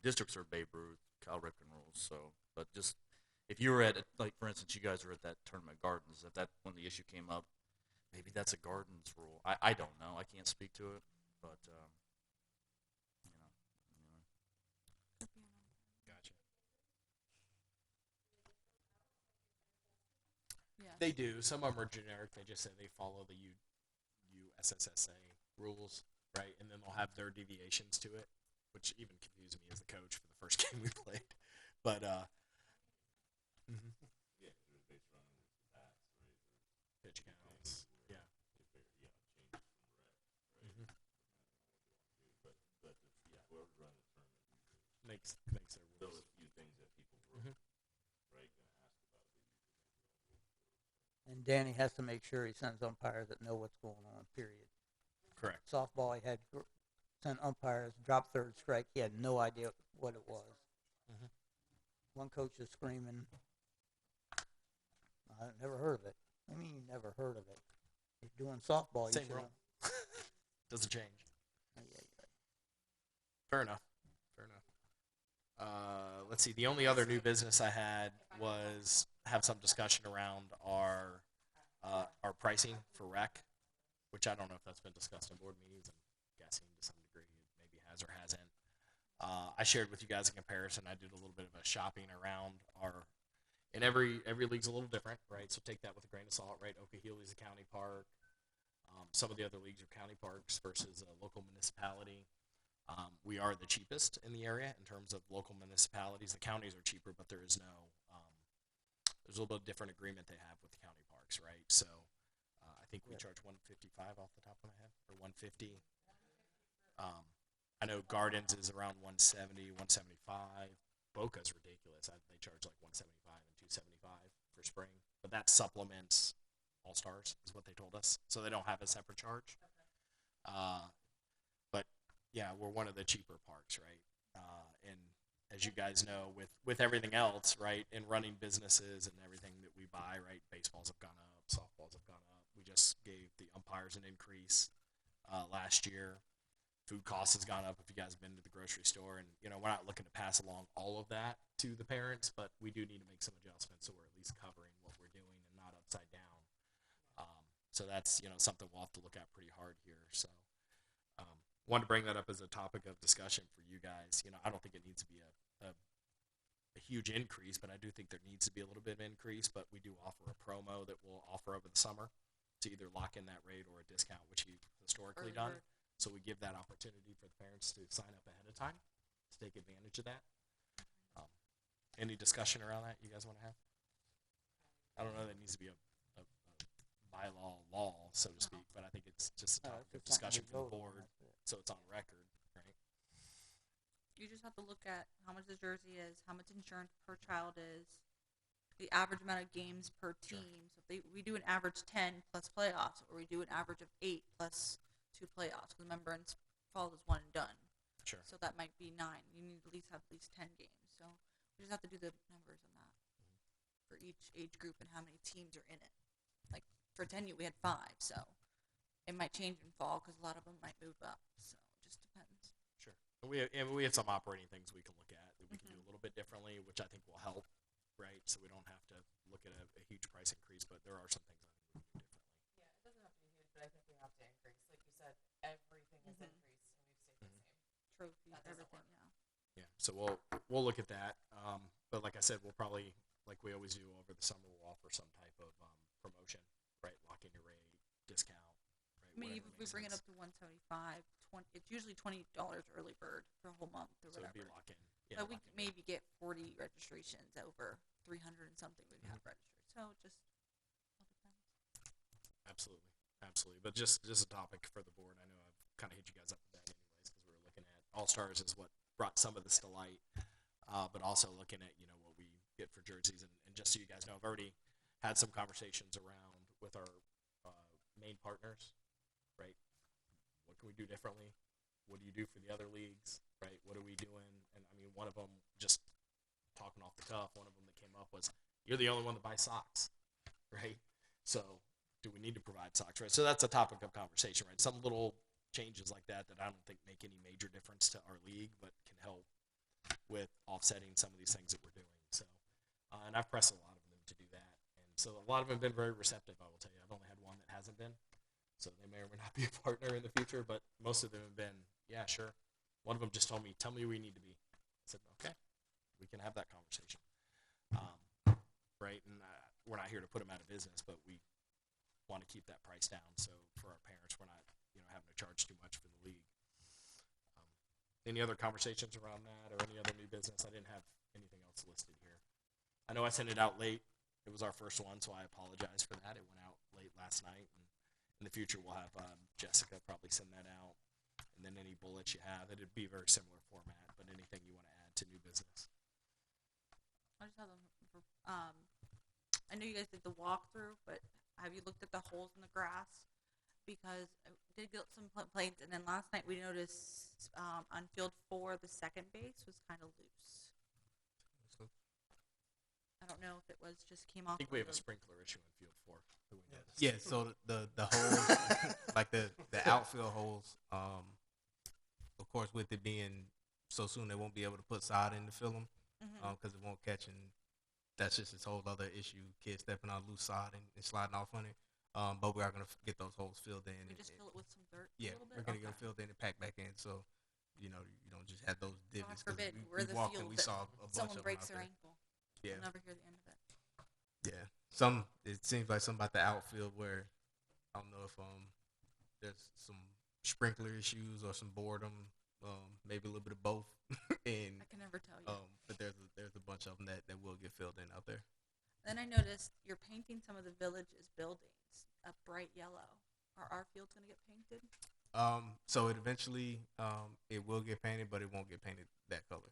districts are Babe Ruth, Kyle Ripken rules. So, but just if you were at like for instance, you guys were at that tournament Gardens, if that when the issue came up, maybe that's a Gardens rule. I don't know. I can't speak to it, but anyway. Gotcha. Yeah. They do. Some of them are generic. They just say they follow the SSSA rules, right? And then they'll have their deviations to it, which even confused me as the coach for the first game we played. But mhm. Pitch counts, yeah. Mhm. Makes their rules. Mhm. And Danny has to make sure he sends umpires that know what's going on, period. Correct. Softball, he had sent umpires, drop third strike. He had no idea what it was. Mhm. One coach is screaming, I never heard of it. I mean, you never heard of it. If you're doing softball, Same you should rule. Doesn't change. know. Yeah, yeah. Fair enough. Fair enough. Let's see. The only other new business I had was have some discussion around our pricing for rec, which I don't know if that's been discussed in board meetings. I'm guessing to some degree it maybe has or hasn't. I shared with you guys a comparison. I did a little bit of a shopping around our, and every league's a little different, right? So take that with a grain of salt, right? Okeechobee a county park. Some of the other leagues are county parks versus a local municipality. We are the cheapest in the area in terms of local municipalities. The counties are cheaper, but there is no, there's a little bit of different agreement they have with the county parks, right? So I think we charge $155 off the top of my head, or $150. I know Gardens is around $170, $175. Boca's ridiculous. They charge like $175 and $275 for spring, but that supplements All Stars is what they told us. So they don't have a separate charge. But yeah, we're one of the cheaper parks, right? And as you guys know, with everything else, right, in running businesses and everything that we buy, right, baseballs have gone up, softballs have gone up. We just gave the umpires an increase last year. Food costs has gone up if you guys have been to the grocery store. And, you know, we're not looking to pass along all of that to the parents, but we do need to make some adjustments so we're at least covering what we're doing and not upside down. So that's, you know, something we'll have to look at pretty hard here. So wanted to bring that up as a topic of discussion for you guys. You know, I don't think it needs to be a huge increase, but I do think there needs to be a little bit of increase. But we do offer a promo that we'll offer over the summer to either lock in that rate or a discount, which you've historically done. So we give that opportunity for the parents to sign up ahead of time to take advantage of that. Any discussion around that you guys want to have? I don't know that needs to be a bylaw law, so to speak, but I think it's just a topic of discussion for the board, so it's on record, right? You just have to look at how much the jersey is, how much insurance per child is, the average amount of games per team. So if we do an average 10 plus playoffs, or we do an average of 8 plus 2 playoffs, because remember, in fall is one and done. Sure. So that might be 9. You need to at least 10 games. So we just have to do the numbers on that for each age group and how many teams are in it. Like for 10U, we had 5, so it might change in fall because a lot of them might move up. So it just depends. Sure. And we have some operating things we can look at that we can do a little bit differently, which I think will help, right? So we don't have to look at a huge price increase, but there are some things I think we can do differently. Yeah, it doesn't have to be huge, but I think we have to increase. Like you said, everything has increased and we've stayed the same. Trophies, That doesn't everything, work. yeah. Yeah. So we'll look at that. But like I said, we'll probably, like we always do over the summer, we'll offer some type of promotion, right? Lock in your rate, discount, right? I mean, whatever even if we makes bring it sense. up to 175, it's usually $20 early bird for a whole month or So it'd whatever. be lock in. Yeah, But we lock in. maybe get 40 registrations over 300 and something we have registered. So just all depends. Absolutely, absolutely. But just a topic for the board. I know I've kind of hit you guys up with that anyways because we were looking at All Stars is what brought some of this to light, but also looking at what we get for jerseys and just so you guys know, I've already had some conversations around with our main partners, right? What can we do differently? What do you do for the other leagues, right? What are we doing? And I mean, one of them, just talking off the cuff, one of them that came up was, you're the only one that buys socks, right? So do we need to provide socks, right? So that's a topic of conversation, right? Some little changes like that I don't think make any major difference to our league, but can help with offsetting some of these things that we're doing. So, and I've pressed a lot of them to do that. And so a lot of them have been very receptive, I will tell you. I've only had one that hasn't been. So they may or may not be a partner in the future, but most of them have been, yeah, sure. One of them just told me, tell me where we need to be. I said, okay, we can have that conversation. Right? And we're not here to put them out of business, but we want to keep that price down. So for our parents, we're not, having to charge too much for the league. Any other conversations around that or any other new business? I didn't have anything else listed here. I know I sent it out late. It was our first one, so I apologize for that. It went out late last night. And in the future, we'll have Jessica probably send that out. And then any bullets you have, it'd be a very similar format, but anything you want to add to new business. I just have them for, I know you guys did the walkthrough, but have you looked at the holes in the grass? Because I did get some complaints, and then last night we noticed on field 4, the second base was kind of loose. I don't know if it was just came off. I think we have a sprinkler issue in field 4. that we noticed. Yeah, so the holes, like the outfield holes, of course, with it being so soon, they won't be able to put sod in to fill them, because it won't catch, and that's just its whole other issue. Kids stepping on loose sod and sliding off on it. But we are gonna get those holes filled in. We just fill it with some dirt. Yeah, a little bit? we're gonna get Okay. them filled in and packed back in, so you don't just have those divots. 'Cause forbid, we we're the walked and field we that saw a bunch Someone of breaks them their out ankle. there. We'll never hear the end of it. Yeah. It seems like some about the outfield where I don't know if there's some sprinkler issues or some boredom, maybe a little bit of both. And I can never tell you. but there's a bunch of them that will get filled in out there. Then I noticed you're painting some of the village's buildings a bright yellow. Are our fields going to get painted? So it eventually it will get painted, but it won't get painted that color.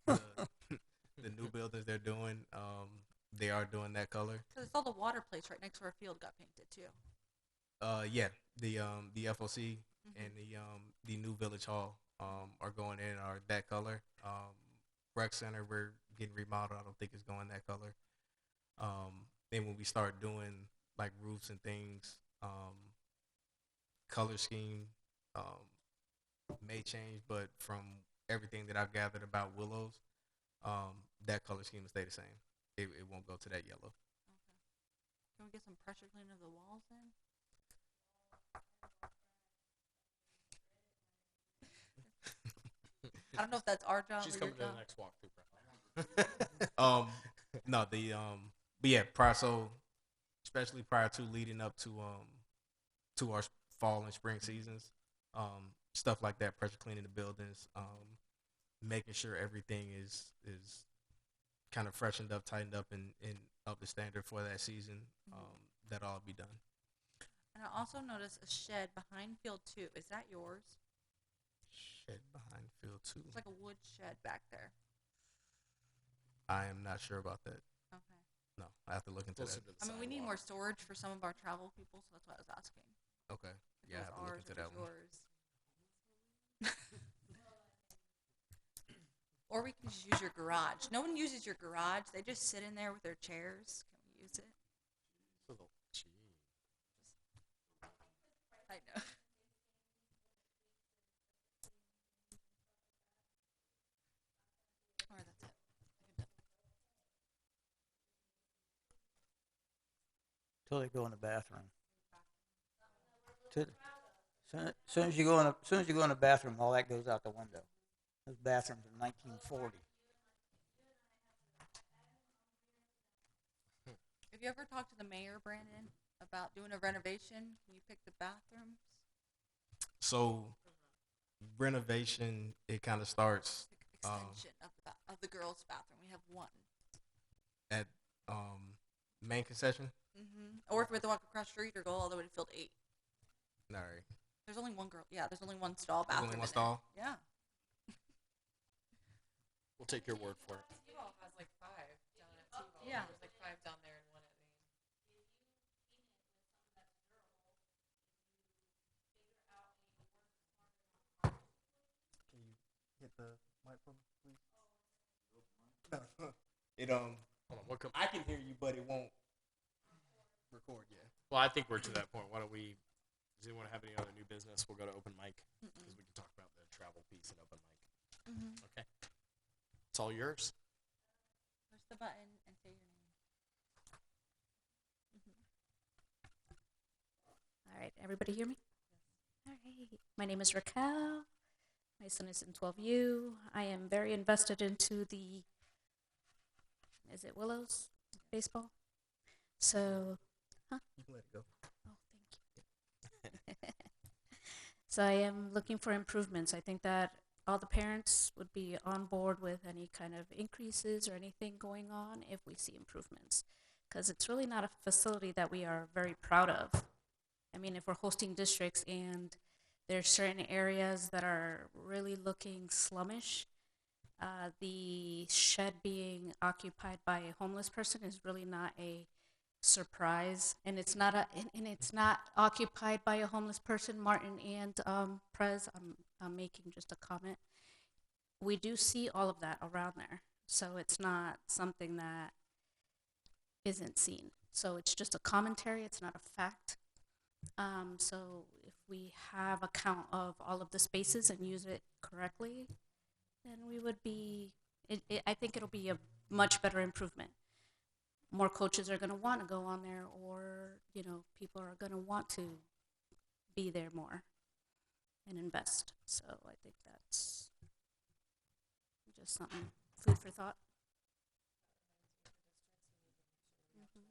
The new buildings they're doing, they are doing that color. Because I saw the water place right next to our field got painted too. Yeah, the FOC and the new village hall are going in are that color. Rec center we're getting remodeled. I don't think it's going that color. Then when we start doing like roofs and things, color scheme may change, but from everything that I've gathered about Willows, that color scheme will stay the same. It won't go to that yellow. Okay. Can we get some pressure cleaning of the walls then? I don't know if that's our job She's or coming your to job. the next walkthrough. No, but yeah, prior, so especially prior to leading up to our fall and spring seasons, stuff like that, pressure cleaning the buildings, making sure everything is kind of freshened up, tightened up, and up to standard for that season. That'll all be done. And I also noticed a shed behind field 2. Is that yours? Shed behind field 2. It's like a wood shed back there. I am not sure about that. Okay. No, I have to look into Closer that. to the I mean, we need sidewalk. more storage for some of our travel people, so that's why I was asking. Okay. If Yeah, I it have to was look ours, into if it that was one. yours. Or we can just use your garage. No one uses your garage. They just sit in there with their chairs. Can we use it? Gee. I know. All right, that's it. Till they go in the bathroom. Soon as you go in the bathroom, all that goes out the window. Those bathrooms are 1940. Have you ever talked to the mayor, Brandon, about doing a renovation? Can you pick the bathrooms? So renovation, it kind of starts Extension of the girls' bathroom. We have one. at main concession. Or if we have to walk across the street or go all the way to field 8. All right. There's only one girl. Yeah, there's only one stall There's bathroom. only one in there. stall? Yeah. We'll take your word for it. T-Ball has like 5 down at T-Ball. Yeah. There's like 5 down there and 1 at Main. Can you hit the microphone, please? It Hold on, what I can hear you, but it won't record yet. Well, I think we're to that point. Why don't we? Does anyone have any other new business? We'll go to open mic because we can talk about the travel piece and open mic. Okay, it's all yours. Push the button and say your name. All right, everybody hear me? All right. My name is Raquel. My son is in 12U. I am very invested into is it Willows baseball? So You can let it go. Oh, thank you. So I am looking for improvements. I think that all the parents would be on board with any kind of increases or anything going on if we see improvements. Because it's really not a facility that we are very proud of. I mean, if we're hosting districts and there's certain areas that are really looking slummish, the shed being occupied by a homeless person is really not a surprise, and it's not and it's not occupied by a homeless person. Martin and Prez, I'm making just a comment. We do see all of that around there, so it's not something that isn't seen. So it's just a commentary. It's not a fact. So if we have a count of all of the spaces and use it correctly, then we would be. I think it'll be a much better improvement. More coaches are going to want to go on there, or people are going to want to be there more and invest. So I think that's just something, food for thought. Mhm.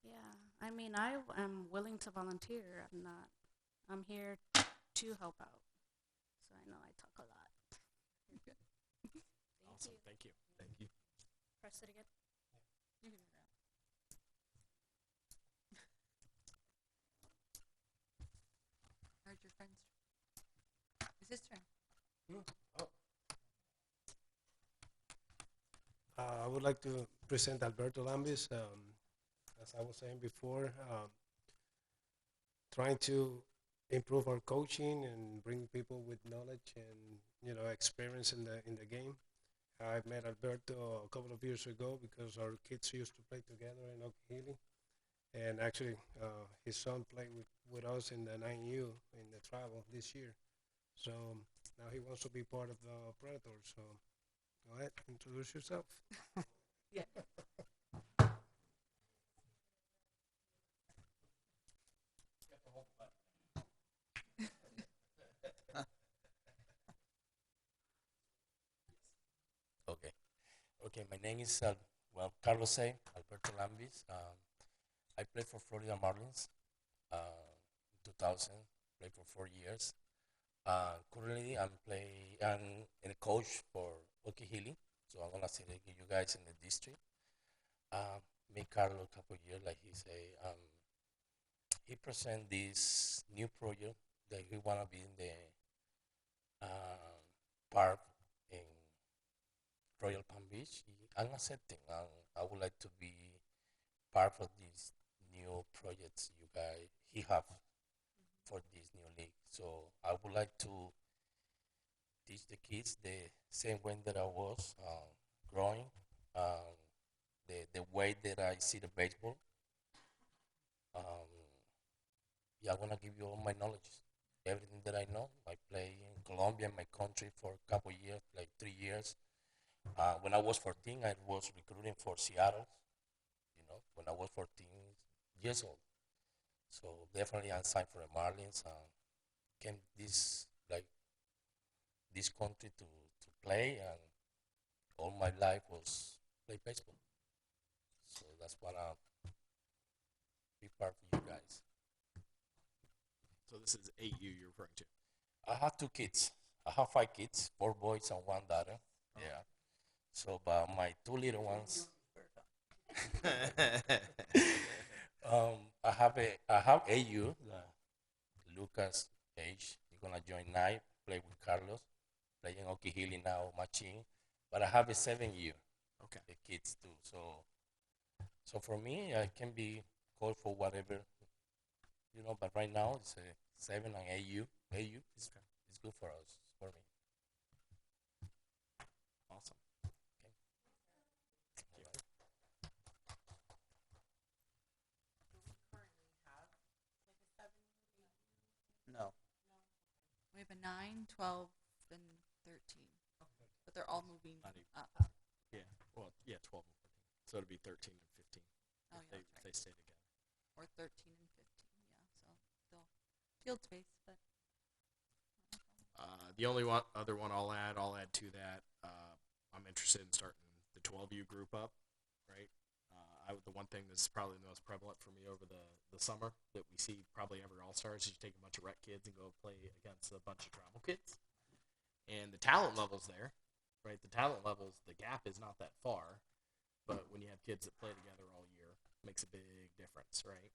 Yeah, I mean, I am willing to volunteer. I'm here to help out. So I know I talk a lot. You're good. Thank Awesome. you. Thank you. Thank you. Press it again. You can do that. Where's your friends? It's his turn. I would like to present Alberto Lambis. As I was saying before, trying to improve our coaching and bring people with knowledge and experience in the game. I met Alberto a couple of years ago because our kids used to play together in Okeechobee, and actually his son played with us in the 9U in the travel this year. So now he wants to be part of the Predators. So go ahead, introduce yourself. Yeah. Okay. Okay, my name is, Carlos A. Alberto Lambis. I played for Florida Marlins in 2000, played for 4 years. Currently, I'm a coach for Okeechobee, so I'm gonna select you guys in the district. Me, Carlos, a couple years, like he say, he present this new project that he wanna be in the park in Royal Palm Beach. I'm accepting. I would like to be part of these new projects you guys he have for this new league. So I would like to teach the kids the same way that I was growing, um, the way that I see the baseball. Um, yeah, I'm gonna give you all my knowledge, everything that I know. I play in Colombia, my country, for a couple years, like 3 years. When I was 14, I was recruiting for Seattle. When I was 14 years old. So definitely, I signed for the Marlins. Came this country to play, and all my life was play baseball. So that's what I be part of you guys. So this is 8U you're referring to. I have 2 kids. I have 5 kids, 4 boys and 1 daughter. Yeah. So, but my 2 little ones. I have AU, Lucas Age. He's gonna join night, play with Carlos, playing Okeechobee now, machine. But I have a 7 year, Okay. the kids too. So for me, I can be called for whatever, But right now it's a 7 and AU. AU is Okay. it's good for us, for me. Awesome. Okay. Thank you. Do we currently have like a 7, 8? No. We have a 9, 12, and 13. But they're all moving Not even- up. Yeah. Well, yeah, 12 and 14. So it'd be 13 and 15 Oh, if yeah, they, that's if right. they stay together. Or 13 and 15. Yeah, so still field space, but The only other one I'll add to that. I'm interested in starting the 12U group up, right? the one thing that's probably the most prevalent for me over the summer that we see probably every All Stars is you take a bunch of rec kids and go play against a bunch of travel kids, and the talent levels there, right? The talent levels, the gap is not that far, but when you have kids that play together all year, it makes a big difference, right?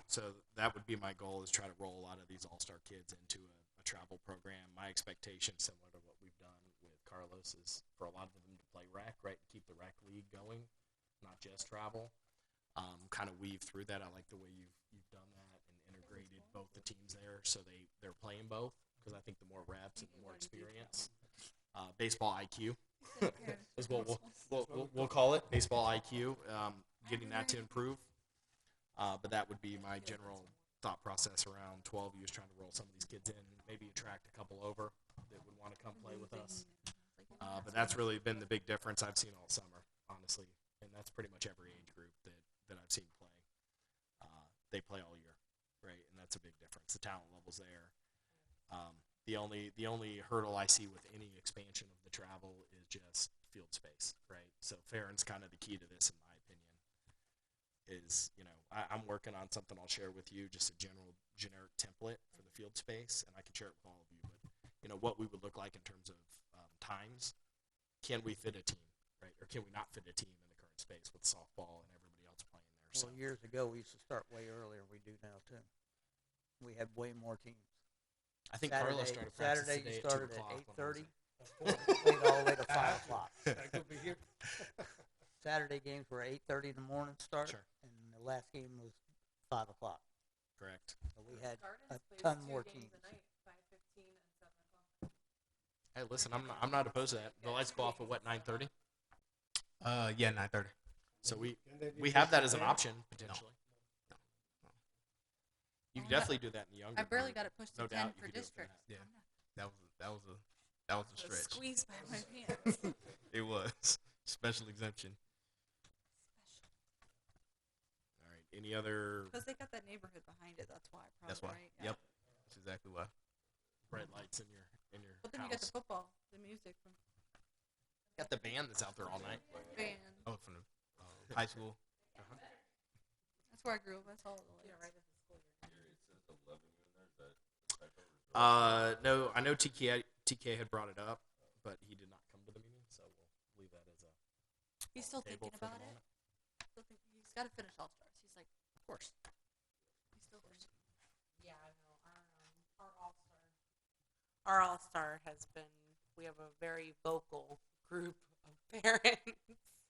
So that would be my goal, is try to roll a lot of these all-star kids into a travel program. My expectation, similar to what we've done with Carlos, is for a lot of them to play rec, right? Keep the rec league going, not just travel. Kind of weave through that. I like the way you've done that and integrated both the teams there, so they're playing both, because I think the more reps and the more experience. Baseball IQ is what we'll call it. Baseball IQ, getting that to improve. But that would be my general thought process around 12U's, trying to roll some of these kids in, maybe attract a couple over that would want to come play with us. But that's really been the big difference I've seen all summer, honestly. And that's pretty much every age group that I've seen play. They play all year, right? And that's a big difference. The talent level's there. The only hurdle I see with any expansion of the travel is just field space, right? So Farron's kind of the key to this, in my opinion. Is, I'm working on something I'll share with you, just a generic template for the field space, and I can share it with all of you. But what we would look like in terms of times. Can we fit a team, right? Or can we not fit a team in the current space with softball and everybody else playing there? So Well, years ago, we used to start way earlier. We do now, too. We had way more teams. I think Carlos started practice Saturday today you at 2 started o'clock. at 8:30. Played all the way to 5 o'clock. I could be here. Saturday games were 8:30 in the morning start, Sure. and the last game was 5 o'clock. Correct. So we had a Gardens plays ton 2 more games teams. a night, 5:15 and 7 o'clock. Hey, listen, I'm not opposed to that. The lights go off at what, 9:30? Yeah, 9:30. So And then you we take have that the as an day. option potentially. You can definitely do that in the younger. I barely group. got it pushed to No 10 doubt you for could do it for districts. that. Yeah. That was a stretch. Squeezed by my pants. It was special exemption. All right. Any other Because they got that neighborhood behind it. That's why. Probably, That's why. Right? Yeah. Yep. That's exactly why. bright lights in your But then you got the house? football, the music from Got the band that's out there all night. band. Oh, from the high school. That's where I grew up. That's all. Yeah, right. No, I know TK had brought it up, but he did not come to the meeting, so we'll leave that as a. He's still table thinking for the about it. moment. Still thinking he's got to finish All Stars. He's like, of course. He's still first. Yeah, I know. Our All-Star. Our All-Star has been, we have a very vocal group of parents,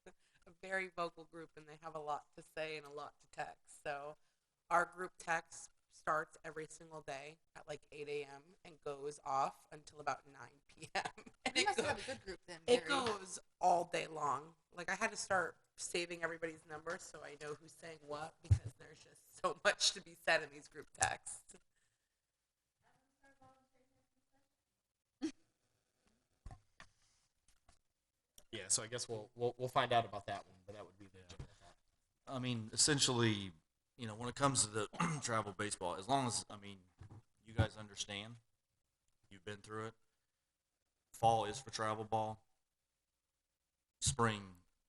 a very vocal group, and they have a lot to say and a lot to text. So our group text starts every single day at like 8 a.m. and goes off until about 9 p.m. And You it must goes, have a good group then. it Gary. goes all day long. Like I had to start saving everybody's numbers so I know who's saying what because there's just so much to be said in these group texts. Yeah, so I guess we'll find out about that one, but that would be the general thought. I mean, essentially, when it comes to the travel baseball, as long as, you guys understand, you've been through it. Fall is for travel ball. Spring,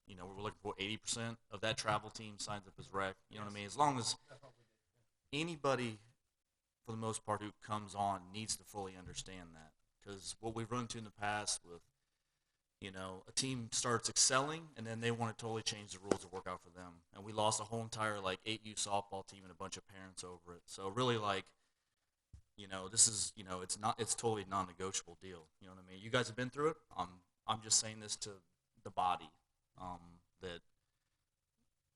we're looking for 80% of that travel team signs up as rec. You know what I mean? As long as anybody, for the most part, who comes on needs to fully understand that. Because what we've run into in the past with, a team starts excelling, and then they want to totally change the rules to work out for them. And we lost a whole entire, 8U softball team and a bunch of parents over it. So really, this is, it's totally a non-negotiable deal. You know what I mean? You guys have been through it. I'm just saying this to the body, that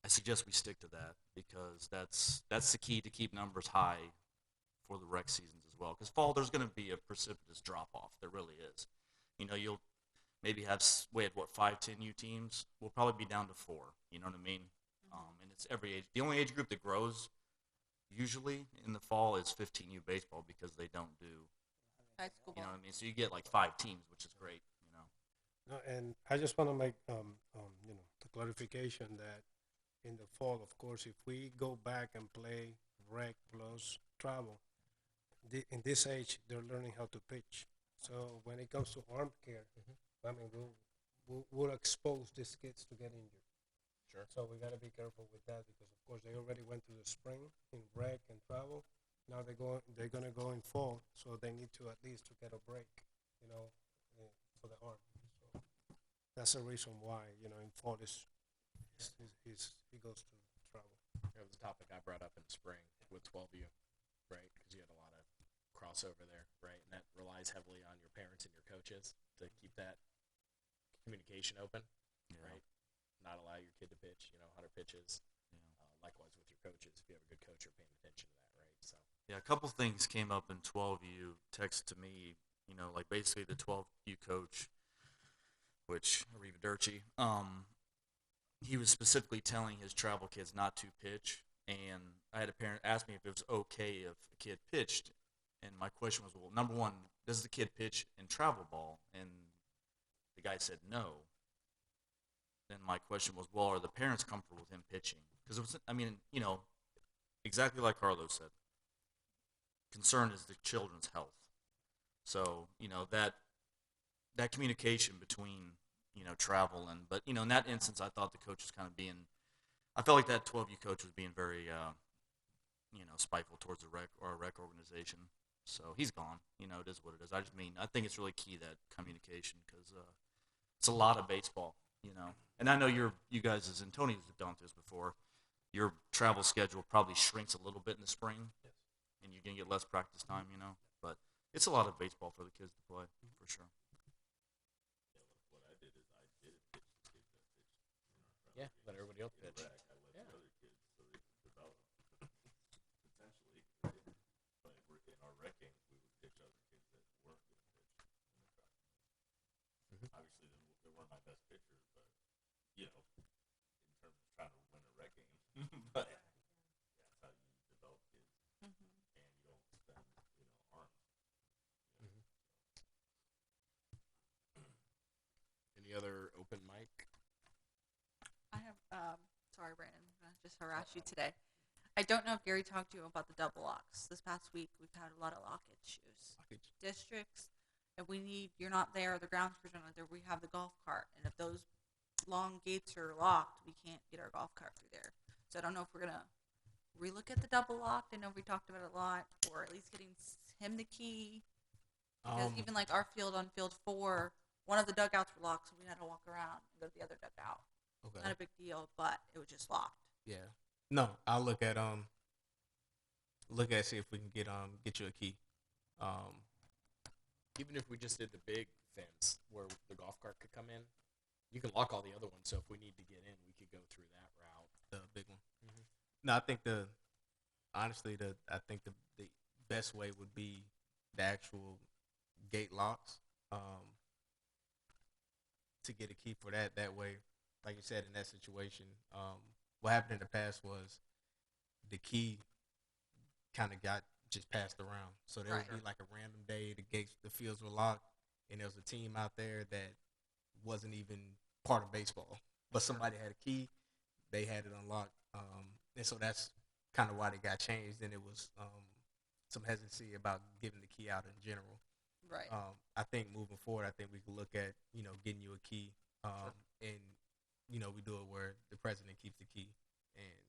I suggest we stick to that because that's the key to keep numbers high for the rec seasons as well. Because fall, there's going to be a precipitous drop-off. There really is. You'll maybe we had 5 10U teams. We'll probably be down to 4. You know what I mean? And it's every age. The only age group that grows usually in the fall is 15U baseball because they don't do. High school You know ball. what I mean? So you get 5 teams, which is great. No, and I just want to make the clarification that in the fall, of course, if we go back and play rec plus travel, in this age they're learning how to pitch. So when it comes to arm care, we'll expose these kids to get injured. Sure. So we gotta be careful with that because of course they already went to the spring in rec and travel. Now they're gonna go in fall, so they need to at least to get a break, you know, for the arm. So that's the reason why, you know, in fall he goes to travel. It was a topic I brought up in the spring with 12U, right? Because you had a lot of crossover there, right? And that relies heavily on your parents and your coaches to keep that communication open, Yeah. right? Not allow your kid to pitch, 100 pitches. Yeah. Likewise with your coaches, if you have a good coach, you're paying attention to that, right? So Yeah, a couple things came up in 12U text to me, like basically the 12U coach, which Arrivederci, he was specifically telling his travel kids not to pitch, and I had a parent ask me if it was okay if a kid pitched, and my question was, well, number one, does the kid pitch in travel ball? And the guy said no. Then my question was, well, are the parents comfortable with him pitching? Because it was, exactly like Carlos said, concern is the children's health. So, that communication between, travel but, in that instance, I thought the coach was kind of I felt like that 12U coach was being very, spiteful towards the rec organization. So he's gone, it is what it is. I think it's really key, that communication, because it's a lot of baseball, and I know you guys, as Antonio's done this before, your travel schedule probably shrinks a little bit in the spring, and you're going to get less practice time, but it's a lot of baseball for the kids to play, for sure. yeah, let everybody else pitch. Yeah. Obviously, they weren't my best pitchers, but in terms of trying to win a rec game, but that's how you develop kids, and you don't spend arms. Any other open mic? I have, sorry, Brandon, I'm gonna just harass you today. I don't know if Gary talked to you about the double locks. This past week, we've had a lot of lock issues. Districts, if you're not there, the grounds crews are not there, we have the golf cart. And if those long gates are locked, we can't get our golf cart through there. So I don't know if we're going to relook at the double locked. I know we talked about it a lot, or at least getting him the key. Because even like our field on field 4, one of the dugouts were locked, so we had to walk around and go to the other dugout. Okay. Not a big deal, but it was just locked. Yeah. No, I'll look at see if we can get you a key. Even if we just did the big fence where the golf cart could come in, you can lock all the other ones. So if we need to get in, we could go through that route. The big one. Mm-hmm. No, I think the best way would be the actual gate locks. To get a key for that. That way, like you said, in that situation, what happened in the past was the key kind of got just passed around. So there would be like a random day, the fields were locked, and there was a team out there that wasn't even part of baseball, but somebody had a key, they had it unlocked, and so that's kind of why they got changed. And it was some hesitancy about giving the key out in general. Right. I think moving forward, I think we can look at getting you a key, and we do it where the president keeps the key, and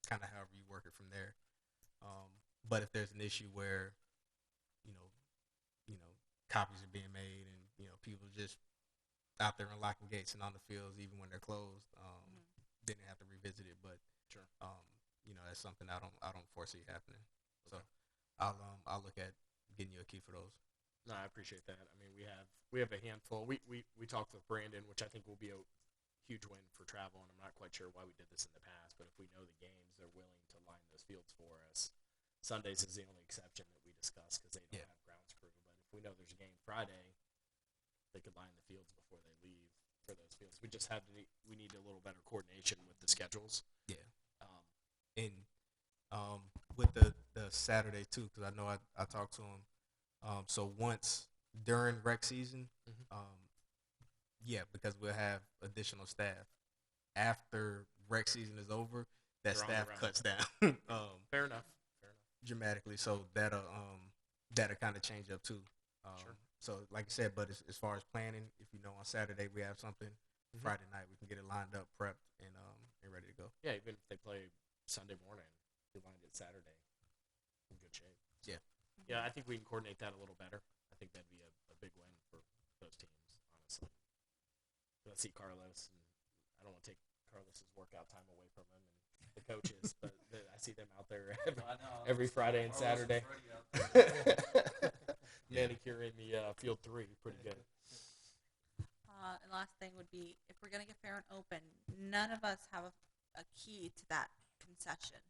kind of however you work it from there. But if there's an issue where, copies are being made and, people just out there unlocking gates and on the fields, even when they're closed, then they have to revisit it. But, that's something I don't foresee happening. So I'll look at getting you a key for those. No, I appreciate that. I mean, we have a handful. We talked with Brandon, which I think will be a huge win for travel, and I'm not quite sure why we did this in the past, but if we know the games, they're willing to line those fields for us. Sundays is the only exception that we discuss because they don't have grounds crew. But if we know there's a game Friday, they could line the fields before they leave for those fields. We just we need a little better coordination with the schedules. Yeah. And with the Saturday too, because I know I talked to him. So once during rec season, because we'll have additional staff. After rec season is over, that staff cuts down. Fair enough. Dramatically, so that'll kind of change up too. Sure. So like I said, but as far as planning, if on Saturday we have something, Friday night. We can get it lined up, prepped, and ready to go. Yeah, even if they play Sunday morning, you lined it Saturday, in good shape. Yeah. Yeah, I think we can coordinate that a little better. I think that'd be a big win for those teams, honestly. Let's see Carlos, and I don't want to take Carlos's workout time away from him and the coaches, but I see them out there every Friday and Saturday. Manicuring the field 3, pretty good. And last thing would be, if we're gonna get fair and open, none of us have a key to that concession.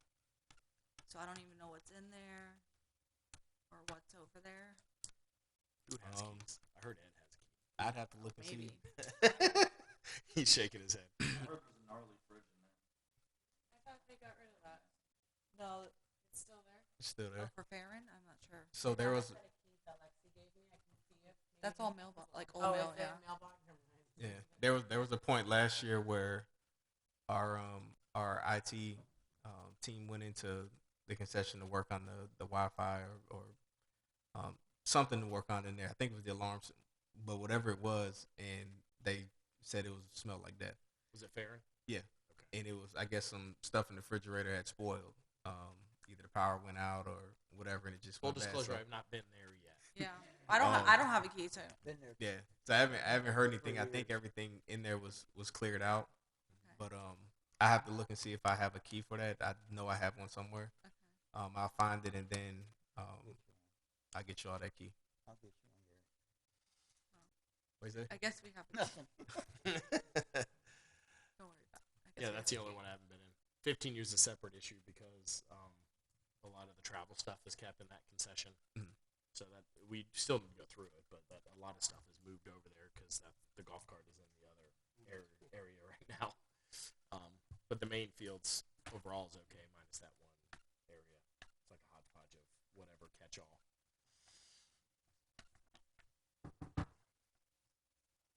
So I don't even know what's in there or what's over there. Who has keys? I heard Ed has keys. I'd have to look and Maybe. see. He's shaking his head. I heard there's a gnarly fridge in there. I thought they got rid of that. No, It's still there. It's still there. for Farron, I'm not sure. So there was, That's all mailbox, like old Oh, mail. is it Yeah. mailbox? Never mind. yeah, there was a point last year where our IT team went into the concession to work on the Wi-Fi or something to work on in there. I think it was the alarms, but whatever it was, and they said it was smelled like that. Was it Farron? Yeah. Okay. And it was, I guess, some stuff in the refrigerator had spoiled. Either the power went out or whatever, and it just Full went bad. disclosure, So- I've not been there yet. Yeah. I don't. I don't have a key to. Been there. Yeah, so I haven't heard anything. I think everything in there was cleared out, but I have to look and see if I have a key for that. I know I have one somewhere. Okay. I'll find it and then I'll get you all that key. I'll get you one, Gary. What is that? I guess we have. Nothing. Don't worry about it. I guess Yeah, we that's have the a only key. one I haven't been in. 15 years is a separate issue because a lot of the travel stuff is kept in that concession. Mhm. So that we still need to go through it, but that a lot of stuff is moved over there because the golf cart is in the other area right now. But the main fields overall is okay, minus that one area. It's like a hodgepodge of whatever catch-all.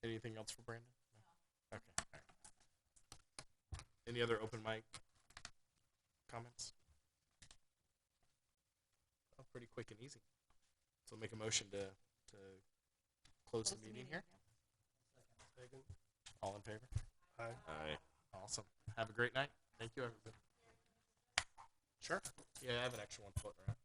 Anything else for Brandon? No? Okay. All right. Any other open mic comments? Oh, pretty quick and easy. So make a motion to close the meeting here. Second. All in favor? Aye. Aye. Awesome. Have a great night. Thank you, everybody. Sure. Yeah, I have an extra one floating around.